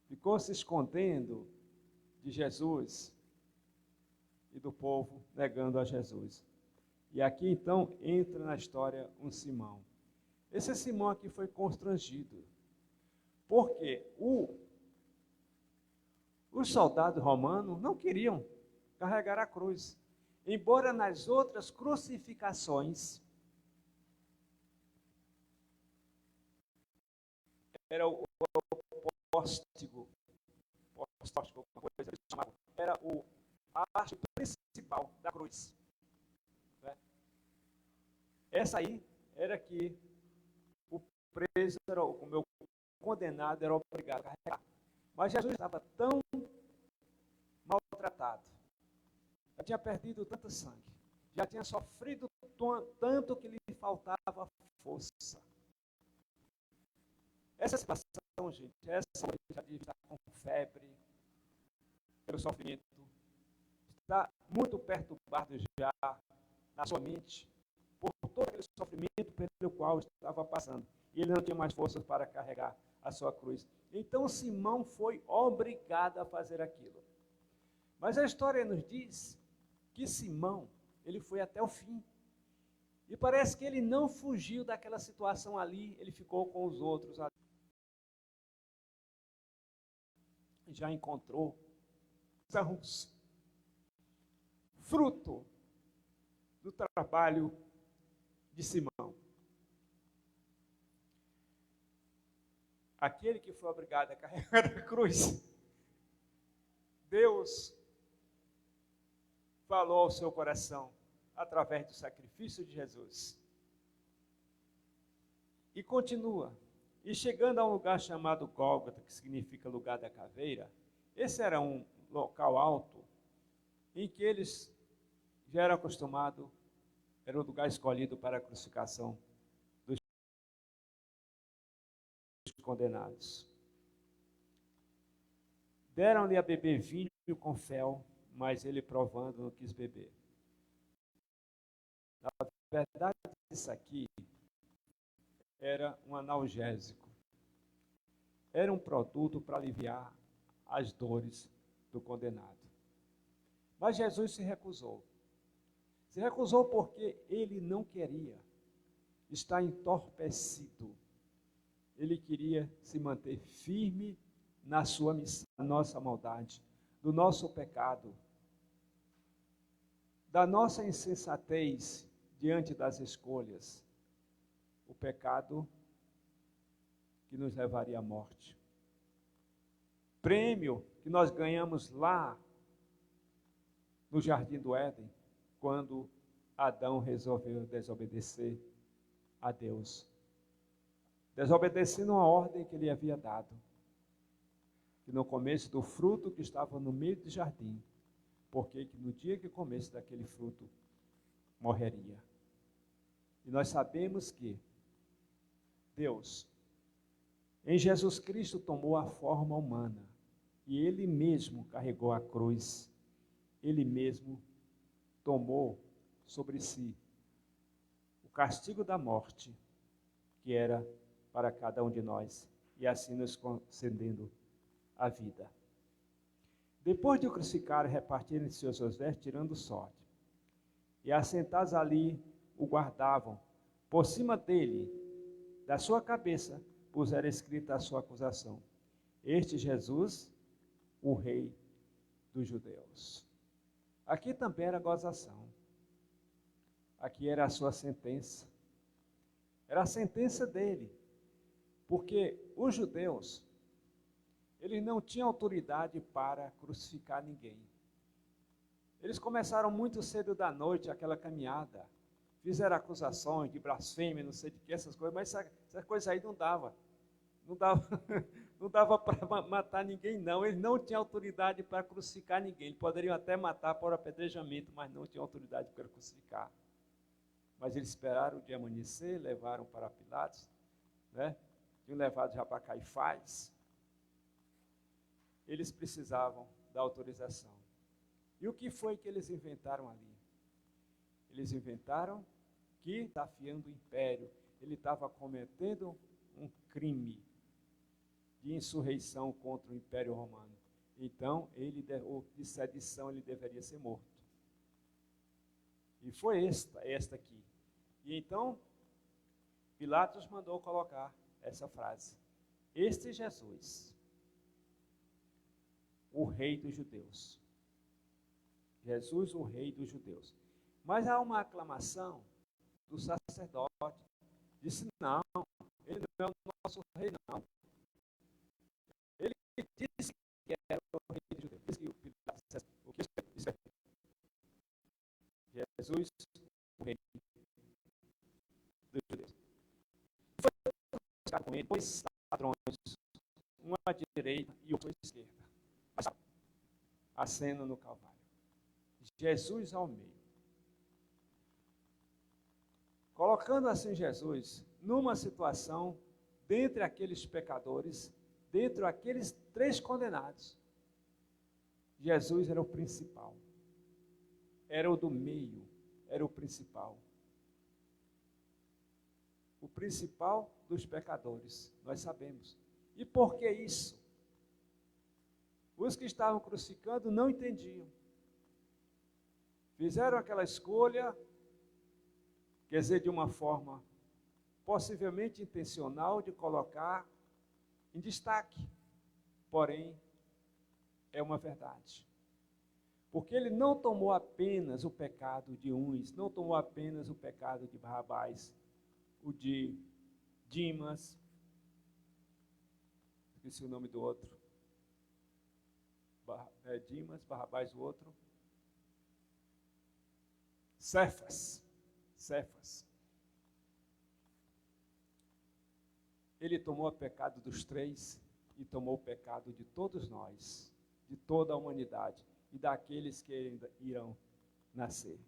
ficou se escondendo de Jesus e do povo, negando a Jesus. E aqui então entra na história um Simão. Esse Simão aqui foi constrangido, porque os soldados romanos não queriam carregar a cruz. Embora nas outras crucificações era o póstigo, era a parte principal da cruz. Né? Essa aí era que o preso, o meu condenado, era obrigado a carregar. Mas Jesus estava tão maltratado, já tinha perdido tanto sangue, já tinha sofrido tanto que lhe faltava força. Essa situação, gente, já devia estar com febre, pelo sofrimento, está muito perturbado já na sua mente, por todo aquele sofrimento pelo qual estava passando. E ele não tinha mais forças para carregar a sua cruz. Então Simão foi obrigado a fazer aquilo. Mas a história nos diz que Simão, ele foi até o fim. E parece que ele não fugiu daquela situação ali, ele ficou com os outros ali. Já encontrou fruto do trabalho de Simão. Aquele que foi obrigado a carregar a cruz, Deus falou ao seu coração através do sacrifício de Jesus. E continua. E chegando a um lugar chamado Gólgota, que significa lugar da caveira, esse era um local alto em que eles já eram acostumados, era o lugar escolhido para a crucificação dos condenados. Deram-lhe a beber vinho com fel, mas ele, provando, não quis beber. Na verdade, isso aqui era um analgésico. Era um produto para aliviar as dores do condenado. Mas Jesus se recusou. Se recusou porque ele não queria estar entorpecido. Ele queria se manter firme na sua missão, na nossa maldade, do nosso pecado, da nossa insensatez diante das escolhas, o pecado que nos levaria à morte. Prêmio que nós ganhamos lá no Jardim do Éden, quando Adão resolveu desobedecer a Deus. Desobedecendo uma ordem que ele havia dado, que não comesse do fruto que estava no meio do jardim, porque no dia que comesse daquele fruto, morreria. E nós sabemos que Deus, em Jesus Cristo, tomou a forma humana, e Ele mesmo carregou a cruz, Ele mesmo tomou sobre si o castigo da morte, que era para cada um de nós, e assim nos concedendo a vida. Depois de o crucificar, repartiram entre seus vestes, tirando sorte. E assentados ali, o guardavam. Por cima dele, da sua cabeça, puseram escrita a sua acusação: Este Jesus, o Rei dos Judeus. Aqui também era gozação. Aqui era a sua sentença. Era a sentença dele. Porque os judeus, eles não tinham autoridade para crucificar ninguém. Eles começaram muito cedo da noite aquela caminhada. Fizeram acusações de blasfêmia, não sei de que, essas coisas, mas essa coisa aí não dava. Não dava para matar ninguém, não. Eles não tinham autoridade para crucificar ninguém. Eles poderiam até matar por apedrejamento, mas não tinham autoridade para crucificar. Mas eles esperaram o dia amanhecer, levaram para Pilatos, né? Tinham levado já para Caifás. Eles precisavam da autorização. E o que foi que eles inventaram ali? Eles inventaram que, desafiando o império, ele estava cometendo um crime de insurreição contra o Império Romano. Então, ou de sedição, ele deveria ser morto. E foi esta aqui. E então, Pilatos mandou colocar essa frase: Este Jesus, o Rei dos Judeus. Jesus, o Rei dos Judeus. Mas há uma aclamação do sacerdote. Disse: não, ele não é o nosso rei, não. Ele disse que era o Rei dos Judeus. Disse que o Pilatos, o que isso é? Jesus, o Rei dos Judeus. Foi buscar com ele dois ladrões, um à direita e outro à esquerda. A cena no Calvário. Jesus ao meio. Colocando assim Jesus numa situação, dentre aqueles pecadores, dentre aqueles 3 condenados, Jesus era o principal. Era o do meio, era o principal. O principal dos pecadores, nós sabemos. E por que isso? Os que estavam crucificando não entendiam. Fizeram aquela escolha, quer dizer, de uma forma possivelmente intencional de colocar em destaque, porém, é uma verdade. Porque ele não tomou apenas o pecado de uns, não tomou apenas o pecado de Barrabás, o de Dimas, esqueci o nome do outro, Dimas, Barrabás o outro, Cefas. Ele tomou o pecado dos três e tomou o pecado de todos nós, de toda a humanidade e daqueles que ainda irão nascer.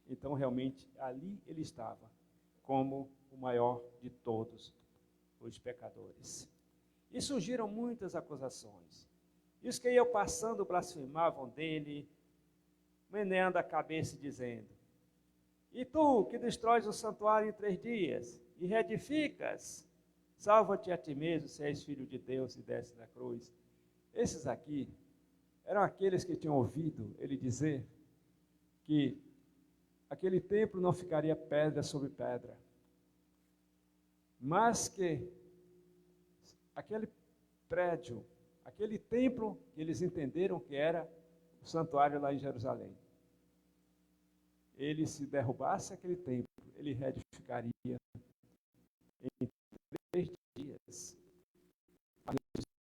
Então, realmente, ali ele estava, como o maior de todos os pecadores. E surgiram muitas acusações. E os que iam passando blasfemavam dele, meneando a cabeça e dizendo: e tu, que destróis o santuário em 3 dias, e reedificas, salva-te a ti mesmo, se és filho de Deus, e desce da cruz. Esses aqui eram aqueles que tinham ouvido ele dizer que aquele templo não ficaria pedra sobre pedra, mas que aquele prédio, aquele templo que eles entenderam que era o santuário lá em Jerusalém, ele, se derrubasse aquele templo, ele reedificaria em 3 dias.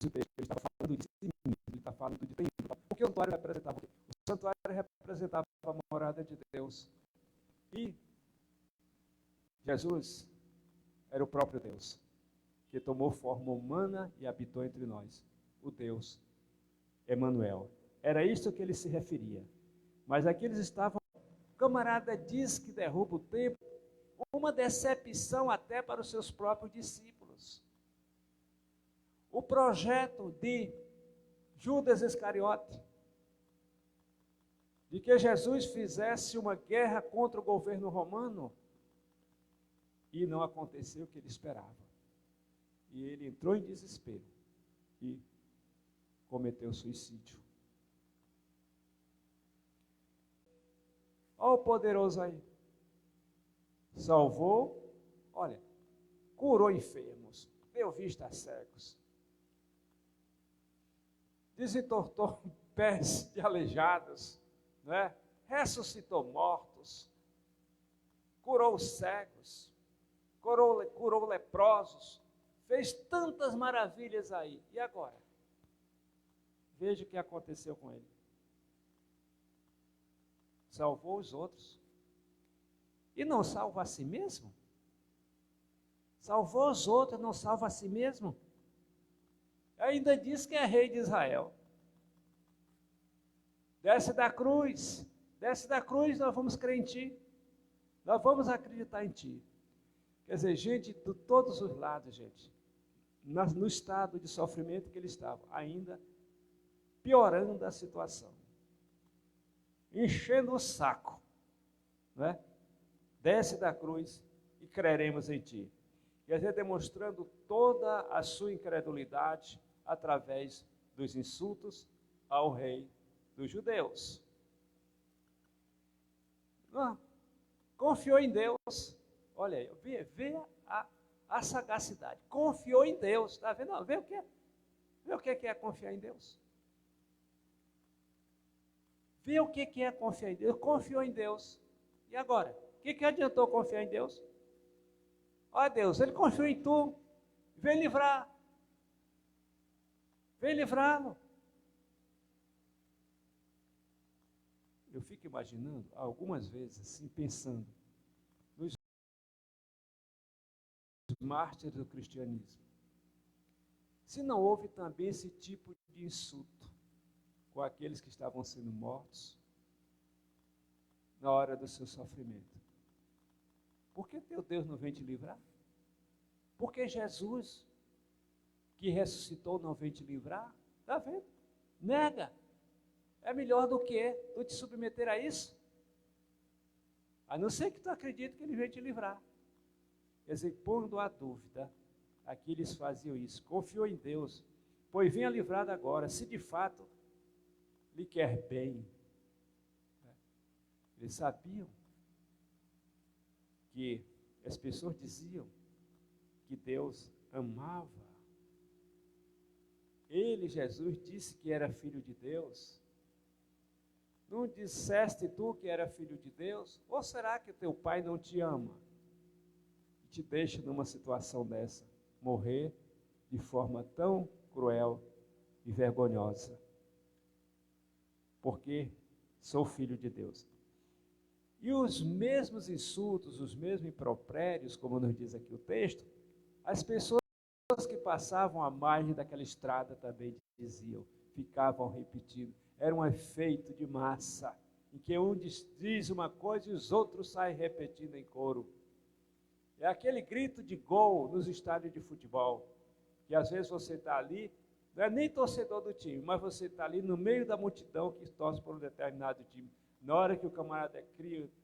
Ele está falando de si mesmo, ele está falando de templo. O que o santuário representava? O santuário representava a morada de Deus. E Jesus era o próprio Deus, que tomou forma humana e habitou entre nós, o Deus Emanuel. Era isto que ele se referia. Mas aqui eles estavam, o camarada diz que derruba o templo, uma decepção até para os seus próprios discípulos. O projeto de Judas Iscariote, de que Jesus fizesse uma guerra contra o governo romano, e não aconteceu o que ele esperava. E ele entrou em desespero e cometeu suicídio. Olha o poderoso aí. Salvou, olha, curou enfermos, deu vista a cegos, desentortou pés de aleijados, né? Ressuscitou mortos, curou cegos, curou leprosos, fez tantas maravilhas aí. E agora? Veja o que aconteceu com ele. Salvou os outros. E não salva a si mesmo? Salvou os outros, não salva a si mesmo? Ainda diz que é rei de Israel. Desce da cruz, nós vamos crer em ti. Nós vamos acreditar em ti. Quer dizer, gente de todos os lados, gente, no estado de sofrimento que ele estava, ainda piorando a situação, enchendo o saco, né? Desce da cruz e creremos em ti. Quer dizer, demonstrando toda a sua incredulidade através dos insultos ao rei dos judeus. Confiou em Deus. Olha aí, vê a sagacidade. Confiou em Deus. Está vendo? Vê o que é? Vê o que é confiar em Deus. Vê o que é confiar em Deus. Confiou em Deus. E agora? O que adiantou confiar em Deus? Ó Deus, ele confiou em tu. Vem livrar. Vem livrá-lo. Eu fico imaginando, algumas vezes, assim, pensando nos mártires do cristianismo. Se não houve também esse tipo de insulto com aqueles que estavam sendo mortos na hora do seu sofrimento. Por que teu Deus não vem te livrar? Por que Jesus, que ressuscitou, não vem te livrar? Está vendo? Nega. É melhor do que tu te submeter a isso. A não ser que tu acredite que ele vem te livrar. Quer dizer, pondo a dúvida, aqui eles faziam isso. Confiou em Deus, pois venha livrado agora, se de fato lhe quer bem. Eles sabiam que As pessoas diziam que Deus amava. Ele, Jesus, disse que era filho de Deus. Não disseste tu que era filho de Deus? Ou será que teu pai não te ama e te deixa numa situação dessa, morrer de forma tão cruel e vergonhosa? Porque sou filho de Deus. E os mesmos insultos, os mesmos impropérios, como nos diz aqui o texto, as pessoas que passavam à margem daquela estrada também diziam, ficavam repetindo. Era um efeito de massa, em que um diz uma coisa e os outros saem repetindo em coro. É aquele grito de gol nos estádios de futebol, que às vezes você está ali, não é nem torcedor do time, mas você está ali no meio da multidão que torce por um determinado time. Na hora que o camarada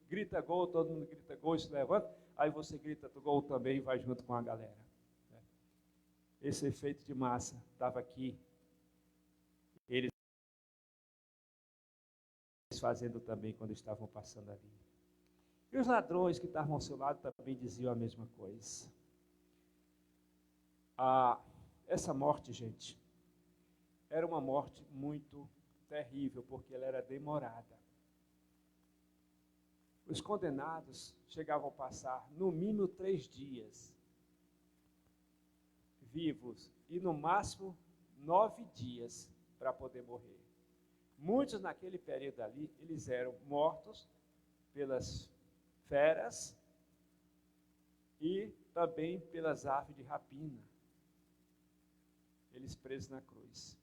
grita gol, todo mundo grita gol e se levanta, aí você grita gol também e vai junto com a galera. Esse efeito de massa estava aqui. Eles fazendo também quando estavam passando ali. E os ladrões que estavam ao seu lado também diziam a mesma coisa. Essa morte, gente, era uma morte muito terrível, porque ela era demorada. Os condenados chegavam a passar, no mínimo, 3 dias vivos, e no máximo 9 dias para poder morrer. Muitos naquele período ali, eles eram mortos pelas feras e também pelas aves de rapina. Eles presos na cruz.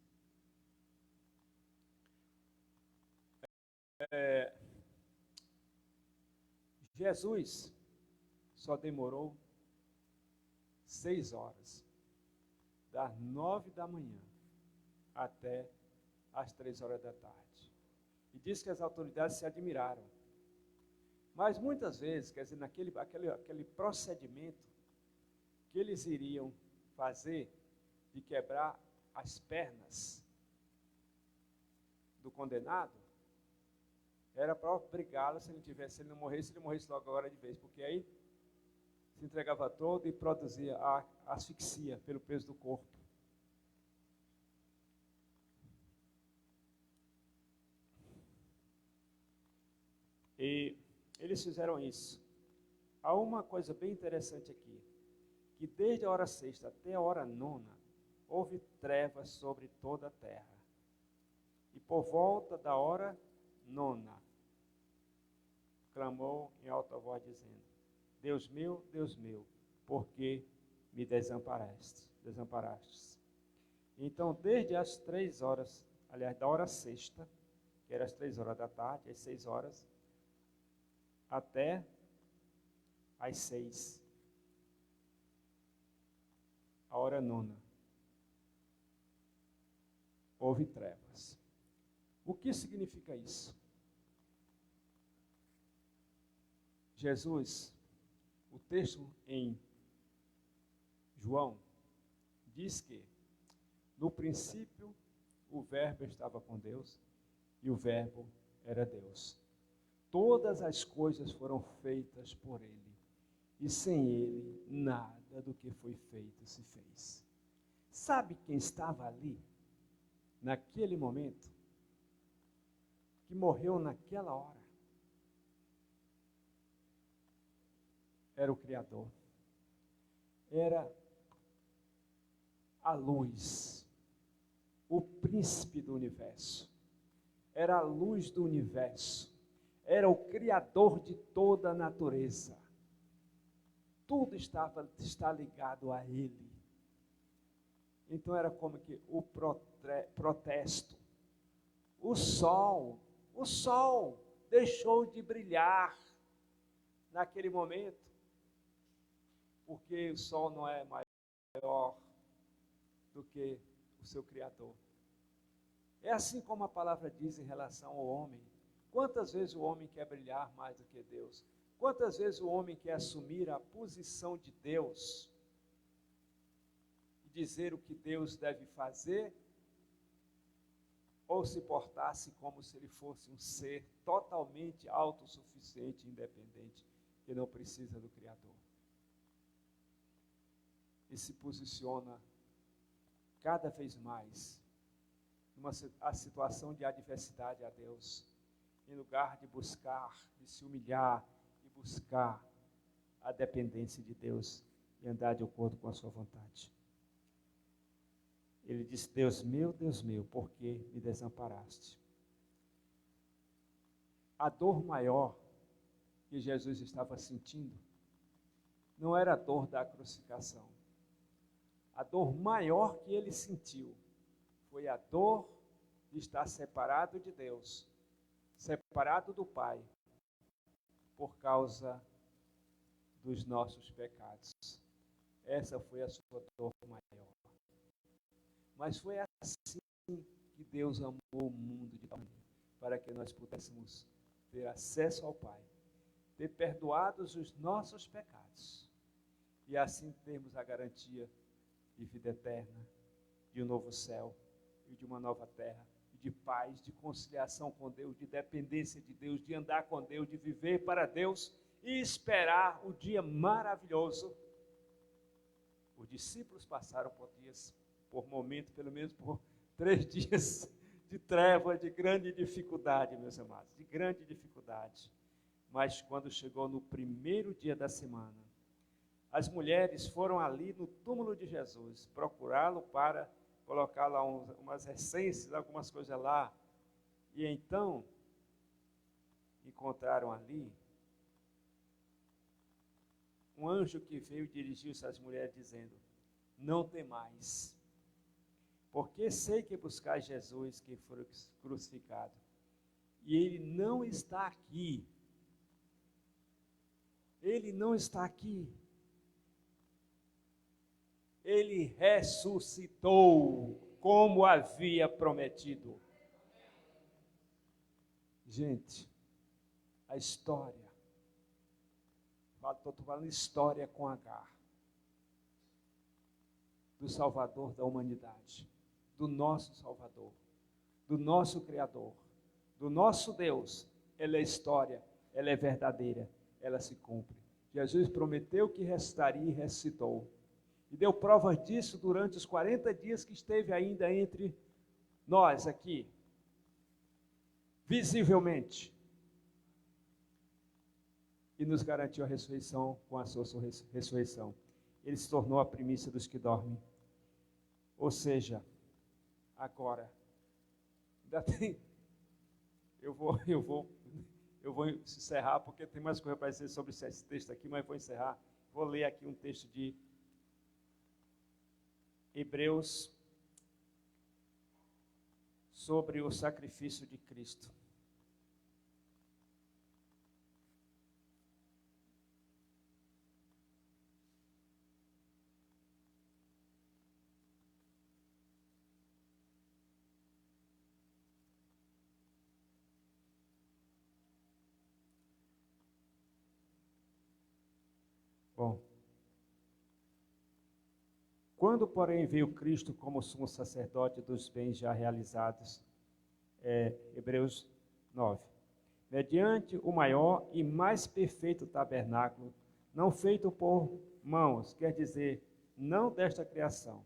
Jesus só demorou 6 horas, das 9 da manhã até às 3 horas da tarde. E diz que as autoridades se admiraram. Mas muitas vezes, quer dizer, aquele procedimento que eles iriam fazer de quebrar as pernas do condenado, era para obrigá-lo, se ele não morresse logo agora de vez, porque aí se entregava todo e produzia a asfixia pelo peso do corpo. E eles fizeram isso. Há uma coisa bem interessante aqui, que desde a hora 6ª até a hora 9ª, houve trevas sobre toda a terra. E por volta da hora 9ª, clamou em alta voz dizendo, Deus meu, por que me desamparastes? Então, desde as 3 horas, aliás, da hora 6ª, que era as 3 horas da tarde, às 6 horas, até às 6, a hora 9ª, houve trevas. O que significa isso? Jesus, o texto em João, diz que no princípio o Verbo estava com Deus e o Verbo era Deus. Todas as coisas foram feitas por Ele, e sem Ele nada do que foi feito se fez. Sabe quem estava ali, naquele momento, que morreu naquela hora? Era o Criador. Era a luz, o príncipe do universo. Era a luz do universo. Era o Criador de toda a natureza. Tudo está ligado a Ele. Então era como que o protesto. O sol deixou de brilhar naquele momento, porque o sol não é maior do que o seu Criador. É assim como a palavra diz em relação ao homem. Quantas vezes o homem quer brilhar mais do que Deus? Quantas vezes o homem quer assumir a posição de Deus e dizer o que Deus deve fazer, ou se portar-se como se ele fosse um ser totalmente autossuficiente e independente, que não precisa do Criador? e se posiciona cada vez mais numa situação de adversidade a Deus, em lugar de buscar, de se humilhar e buscar a dependência de Deus e andar de acordo com a sua vontade. Ele disse: Deus meu, por que me desamparaste? A dor maior que Jesus estava sentindo não era a dor da crucificação. A dor maior que ele sentiu foi a dor de estar separado de Deus, separado do Pai, por causa dos nossos pecados. Essa foi a sua dor maior. Mas foi assim que Deus amou o mundo de tal maneira, para que nós pudéssemos ter acesso ao Pai, ter perdoados os nossos pecados, e assim termos a garantia de vida eterna, de um novo céu e de uma nova terra, de paz, de conciliação com Deus, de dependência de Deus, de andar com Deus, de viver para Deus e esperar o dia maravilhoso. Os discípulos passaram por momentos, pelo menos por 3 dias de treva, de grande dificuldade, meus amados, de grande dificuldade. Mas quando chegou no primeiro dia da semana, as mulheres foram ali no túmulo de Jesus, procurá-lo para colocar lá umas essências, algumas coisas lá. E então, encontraram ali um anjo que veio e dirigiu-se às mulheres dizendo: não temais, porque sei que buscais Jesus que foi crucificado, e ele não está aqui. Ele não está aqui. Ele ressuscitou, como havia prometido. Gente, a história, estou falando história com H, do Salvador da humanidade, do nosso Salvador, do nosso Criador, do nosso Deus. Ela é história, ela é verdadeira, ela se cumpre. Jesus prometeu que ressuscitaria e ressuscitou. E deu provas disso durante os 40 dias que esteve ainda entre nós aqui, visivelmente. E nos garantiu a ressurreição com a sua ressurreição. Ele se tornou a primícia dos que dormem. Ou seja, agora, ainda tem... Eu vou encerrar, porque tem mais coisa para dizer sobre esse texto aqui, mas vou encerrar. Vou ler aqui um texto de Hebreus sobre o sacrifício de Cristo. Bom, quando, porém, veio Cristo como sumo sacerdote dos bens já realizados, Hebreus 9, mediante o maior e mais perfeito tabernáculo, não feito por mãos, quer dizer, não desta criação,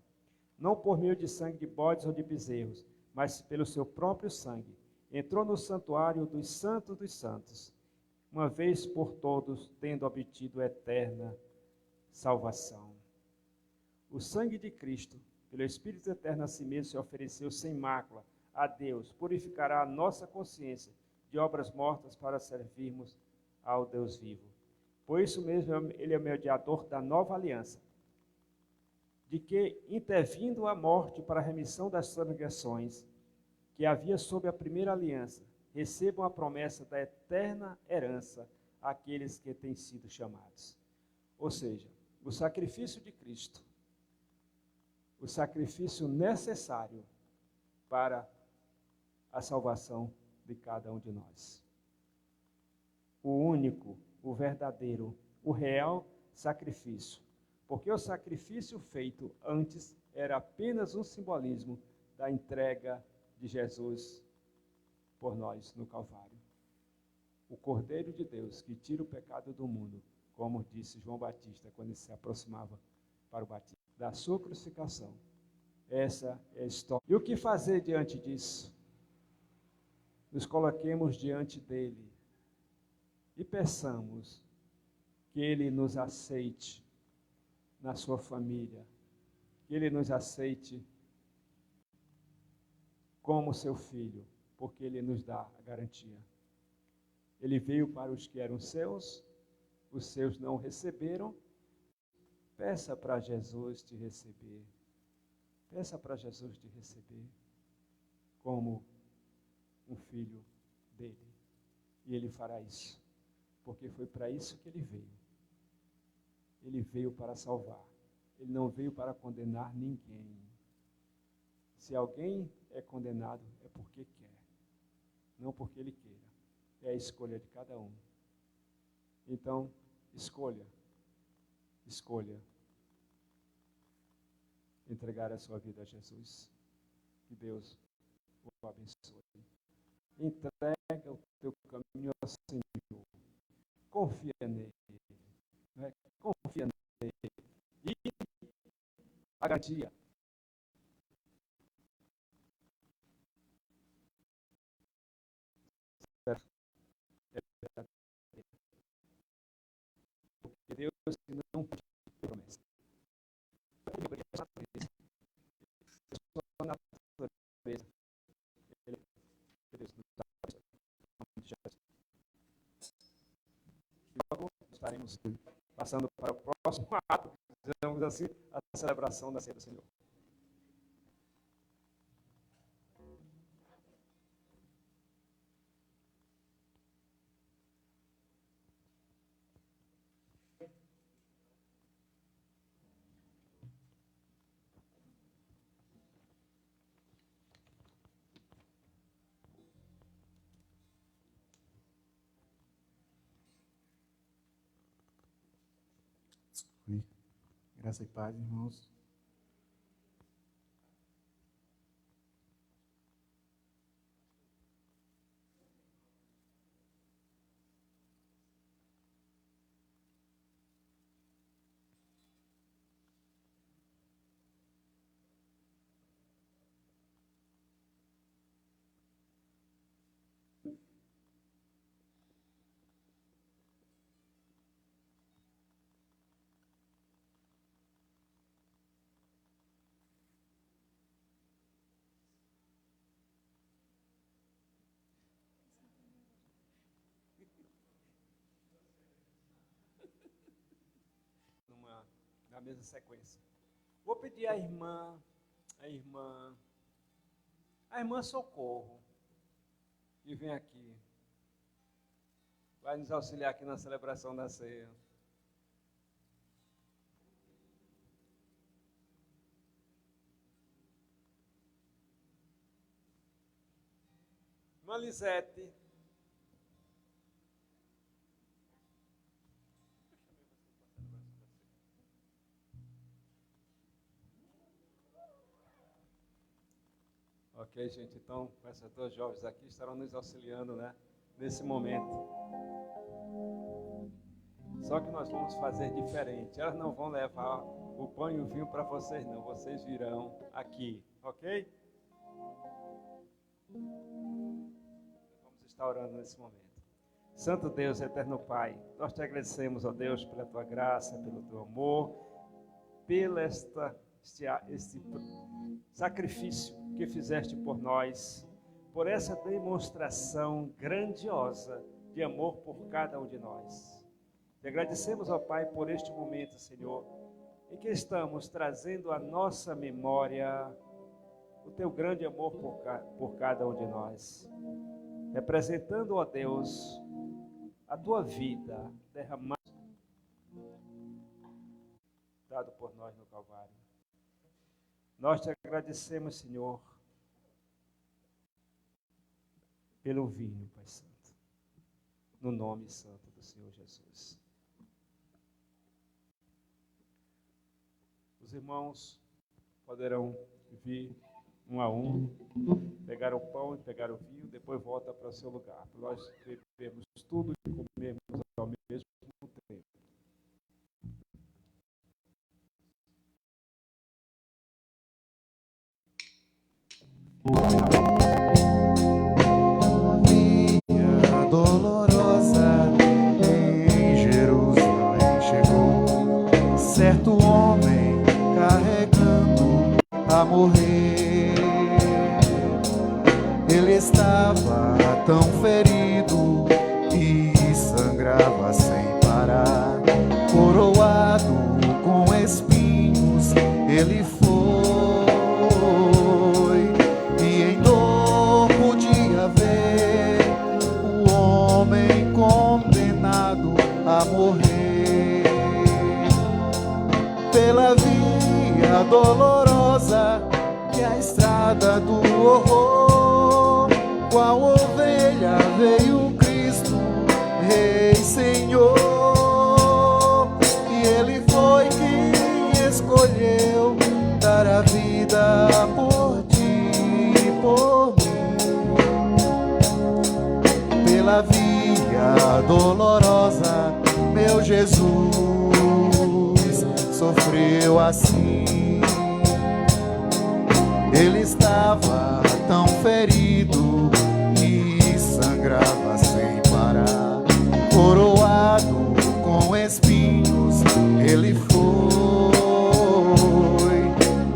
não por meio de sangue de bodes ou de bezerros, mas pelo seu próprio sangue, entrou no santuário dos santos, uma vez por todos, tendo obtido eterna salvação. O sangue de Cristo, pelo Espírito eterno a si mesmo, se ofereceu sem mácula a Deus, purificará a nossa consciência de obras mortas para servirmos ao Deus vivo. Por isso mesmo, ele é o mediador da nova aliança, de que, intervindo a morte para a remissão das transgressões que havia sob a primeira aliança, recebam a promessa da eterna herança àqueles que têm sido chamados. Ou seja, o sacrifício de Cristo, o sacrifício necessário para a salvação de cada um de nós. O único, o verdadeiro, o real sacrifício. Porque o sacrifício feito antes era apenas um simbolismo da entrega de Jesus por nós no Calvário. O Cordeiro de Deus que tira o pecado do mundo, como disse João Batista quando ele se aproximava para o batismo. da sua crucificação. Essa é a história. E o que fazer diante disso? Nos coloquemos diante dele e peçamos que ele nos aceite na sua família, que ele nos aceite como seu filho, porque ele nos dá a garantia. Ele veio para os que eram seus, os seus não receberam. Peça para Jesus te receber. Peça para Jesus te receber como um filho dele. E ele fará isso, porque foi para isso que ele veio. Ele veio para salvar. Ele não veio para condenar ninguém. Se alguém é condenado, é porque quer, não porque ele queira. É a escolha de cada um. Então, escolha entregar a sua vida a Jesus. Que Deus o abençoe. Entrega o teu caminho ao Senhor. Confia nele. Né? Confia nele. E a garantia. Porque Deus não pode promessa. Sua natureza. Deus e logo estaremos passando para o próximo ato, digamos assim, a celebração da ceia do Senhor. Graça e paz, irmãos. Na mesma sequência. Vou pedir à irmã Socorro, que vem aqui. Vai nos auxiliar aqui na celebração da ceia. Irmã Lisete. Ok, gente, então, essas duas jovens aqui estarão nos auxiliando, né, nesse momento. Só que nós vamos fazer diferente. Elas não vão levar o pão e o vinho para vocês, não. Vocês virão aqui, ok? Vamos estar orando nesse momento. Santo Deus, eterno Pai, nós te agradecemos, ó Deus, pela tua graça, pelo teu amor, pelo este sacrifício que fizeste por nós, por essa demonstração grandiosa de amor por cada um de nós. Te agradecemos, ó Pai, por este momento, Senhor, em que estamos trazendo à nossa memória o teu grande amor por cada um de nós, representando, ó Deus, a tua vida derramada, dado por nós no Calvário. Nós te agradecemos, Senhor, pelo vinho, Pai Santo, no nome santo do Senhor Jesus. Os irmãos poderão vir um a um, pegar o pão e pegar o vinho, depois volta para o seu lugar. Nós bebermos tudo e comermos ao mesmo tempo. Via dolorosa em Jerusalém chegou certo homem carregando a morrer. Ele estava tão ferido e sangrava sem parar, coroado com espinhos ele foi, e em dor podia ver o homem condenado a morrer. Pela via dolorosa que é a estrada do horror, qual ovelha veio Cristo, Rei Senhor, e Ele foi quem escolheu dar a vida por ti e por mim. Pela via dolorosa, meu Jesus sofreu assim. Ele estava tão ferido e sangrava sem parar, coroado com espinhos ele foi,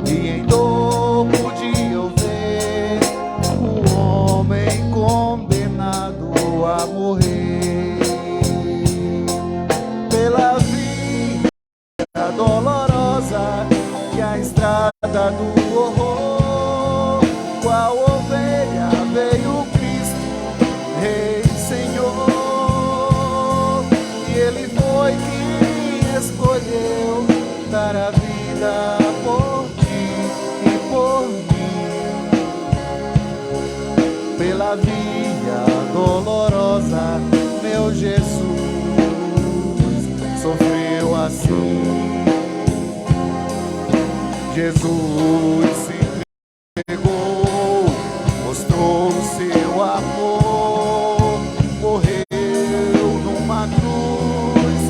e em dor podia ver o homem condenado a morrer. Pela via dolorosa que a estrada do horror, qual ovelha veio Cristo, Rei Senhor, e Ele foi quem escolheu dar a vida por ti e por mim. Pela via dolorosa, meu Jesus sofreu assim. Jesus se entregou, mostrou o seu amor, morreu numa cruz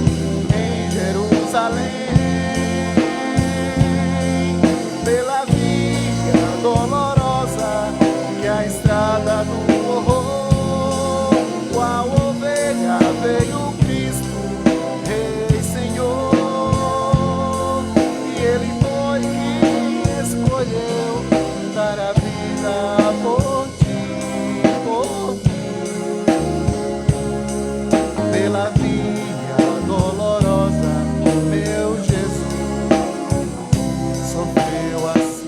em Jerusalém. Pela via dolorosa que é a estrada do horror, qual ovelha veio Cristo, Rei Senhor, e Ele foi quem escolheu dar a vida por ti, por mim. Pela via dolorosa, meu Jesus sofreu assim.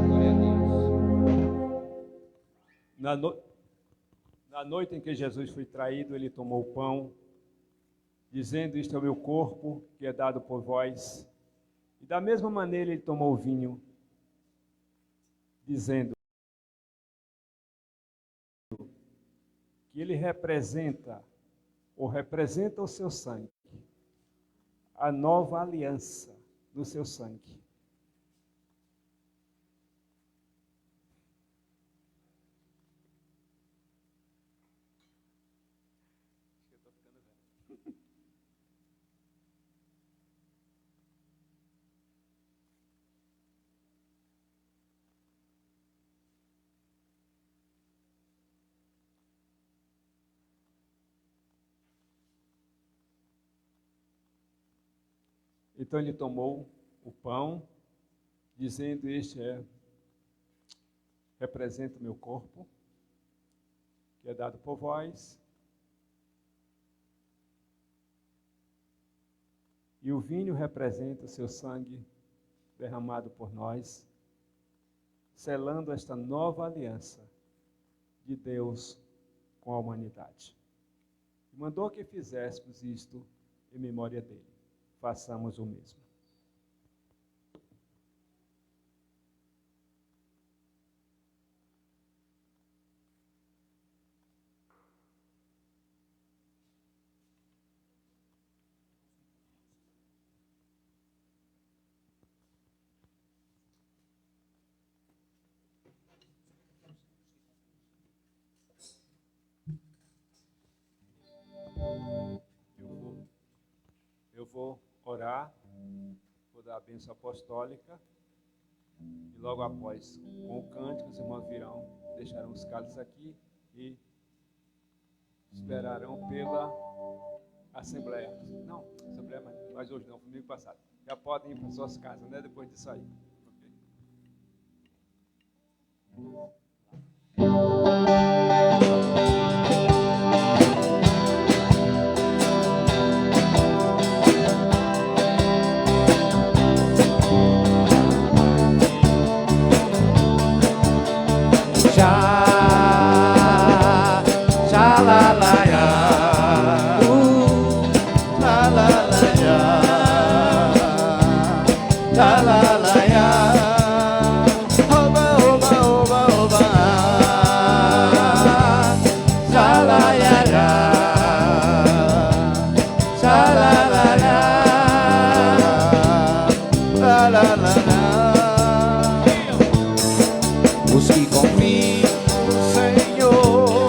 Glória a Deus. Na noite em que Jesus foi traído, ele tomou o pão, dizendo: isto é o meu corpo, que é dado por vós. E da mesma maneira ele tomou o vinho, dizendo que ele representa o seu sangue, a nova aliança no seu sangue. Então ele tomou o pão, dizendo: este representa o meu corpo, que é dado por vós. E o vinho representa o seu sangue derramado por nós, selando esta nova aliança de Deus com a humanidade. E mandou que fizéssemos isto em memória dele. Façamos o mesmo. Eu vou orar, vou dar a bênção apostólica E logo após, com o cântico, os irmãos virão, deixarão os cálices aqui e esperarão pela Assembleia. Não, Assembleia, mas hoje não, domingo passado. Já podem ir para suas casas, né? Depois disso aí. Os que confiam no Senhor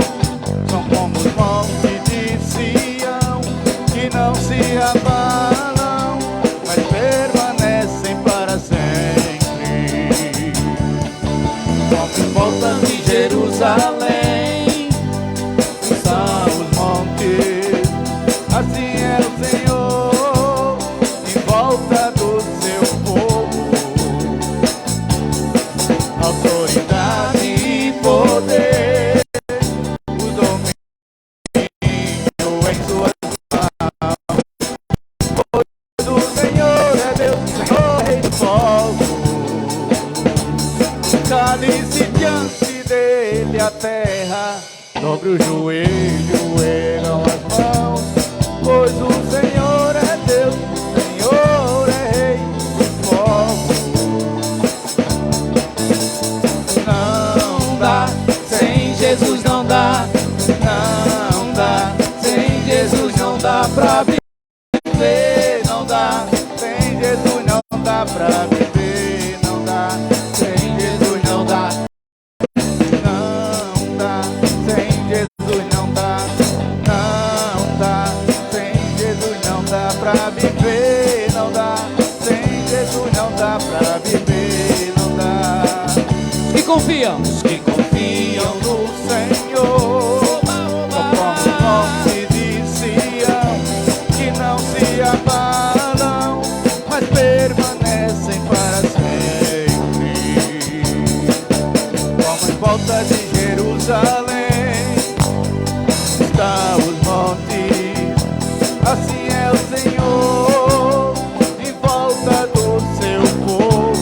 são como os montes de Sião, que não se abalam, mas permanecem para sempre. Como em volta de Jerusalém são os montes, assim é o Senhor em volta do seu povo. Autoridade e poder, o domínio em suas mãos. Pois o Senhor é Deus, o Senhor é Rei do fogo. Cale-se diante dele a terra, dobre o joelho, ergam as mãos. Pois o Senhor é Deus, o Senhor é Rei do fogo. Não dá, sem Jesus não dá, não dá, sem Jesus não dá pra viver, não dá, sem Jesus não dá pra viver, não dá, sem Jesus não dá, não dá, sem Jesus não dá, não dá, sem Jesus não dá pra viver, não dá, sem Jesus não dá pra viver, não dá. Que confiam. Os que confiam no Senhor são como o monte de Sião, que não se abalam, mas permanecem para sempre. Como em volta de Jerusalém está os montes, assim é o Senhor em volta do seu povo.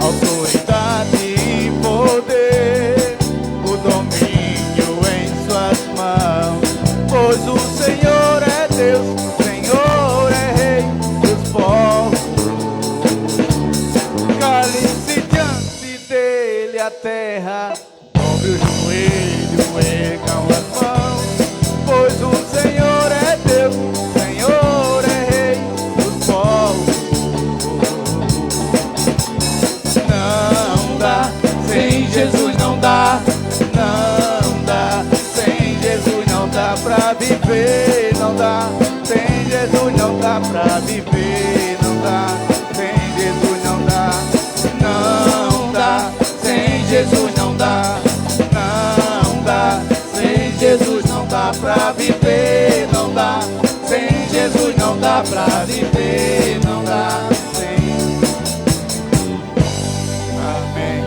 Autoridade e poder, o domínio em suas mãos. Pois o Senhor é Deus, o Senhor é Rei dos povos. Cale-se diante dele a terra, dobre o joelho, ergam as mãos. Pois o Senhor é Deus, o Senhor é Rei dos povos. Não dá, sem Jesus não dá, não dá, sem Jesus não dá pra viver, não dá, sem Jesus não dá pra viver, não dá, sem Jesus não dá, não dá, sem Jesus não dá, não dá, sem Jesus não dá pra viver, não dá, sem Jesus não dá pra viver, não dá, sem. Amém.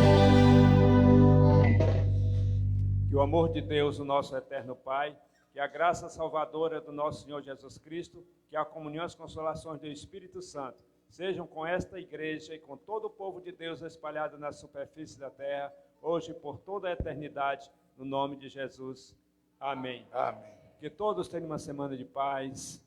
Que o amor de Deus, o nosso eterno Pai, que a graça salvadora do nosso Senhor Jesus Cristo, que a comunhão e as consolações do Espírito Santo sejam com esta igreja e com todo o povo de Deus espalhado na superfície da terra, hoje e por toda a eternidade, no nome de Jesus. Amém. Amém. Que todos tenham uma semana de paz,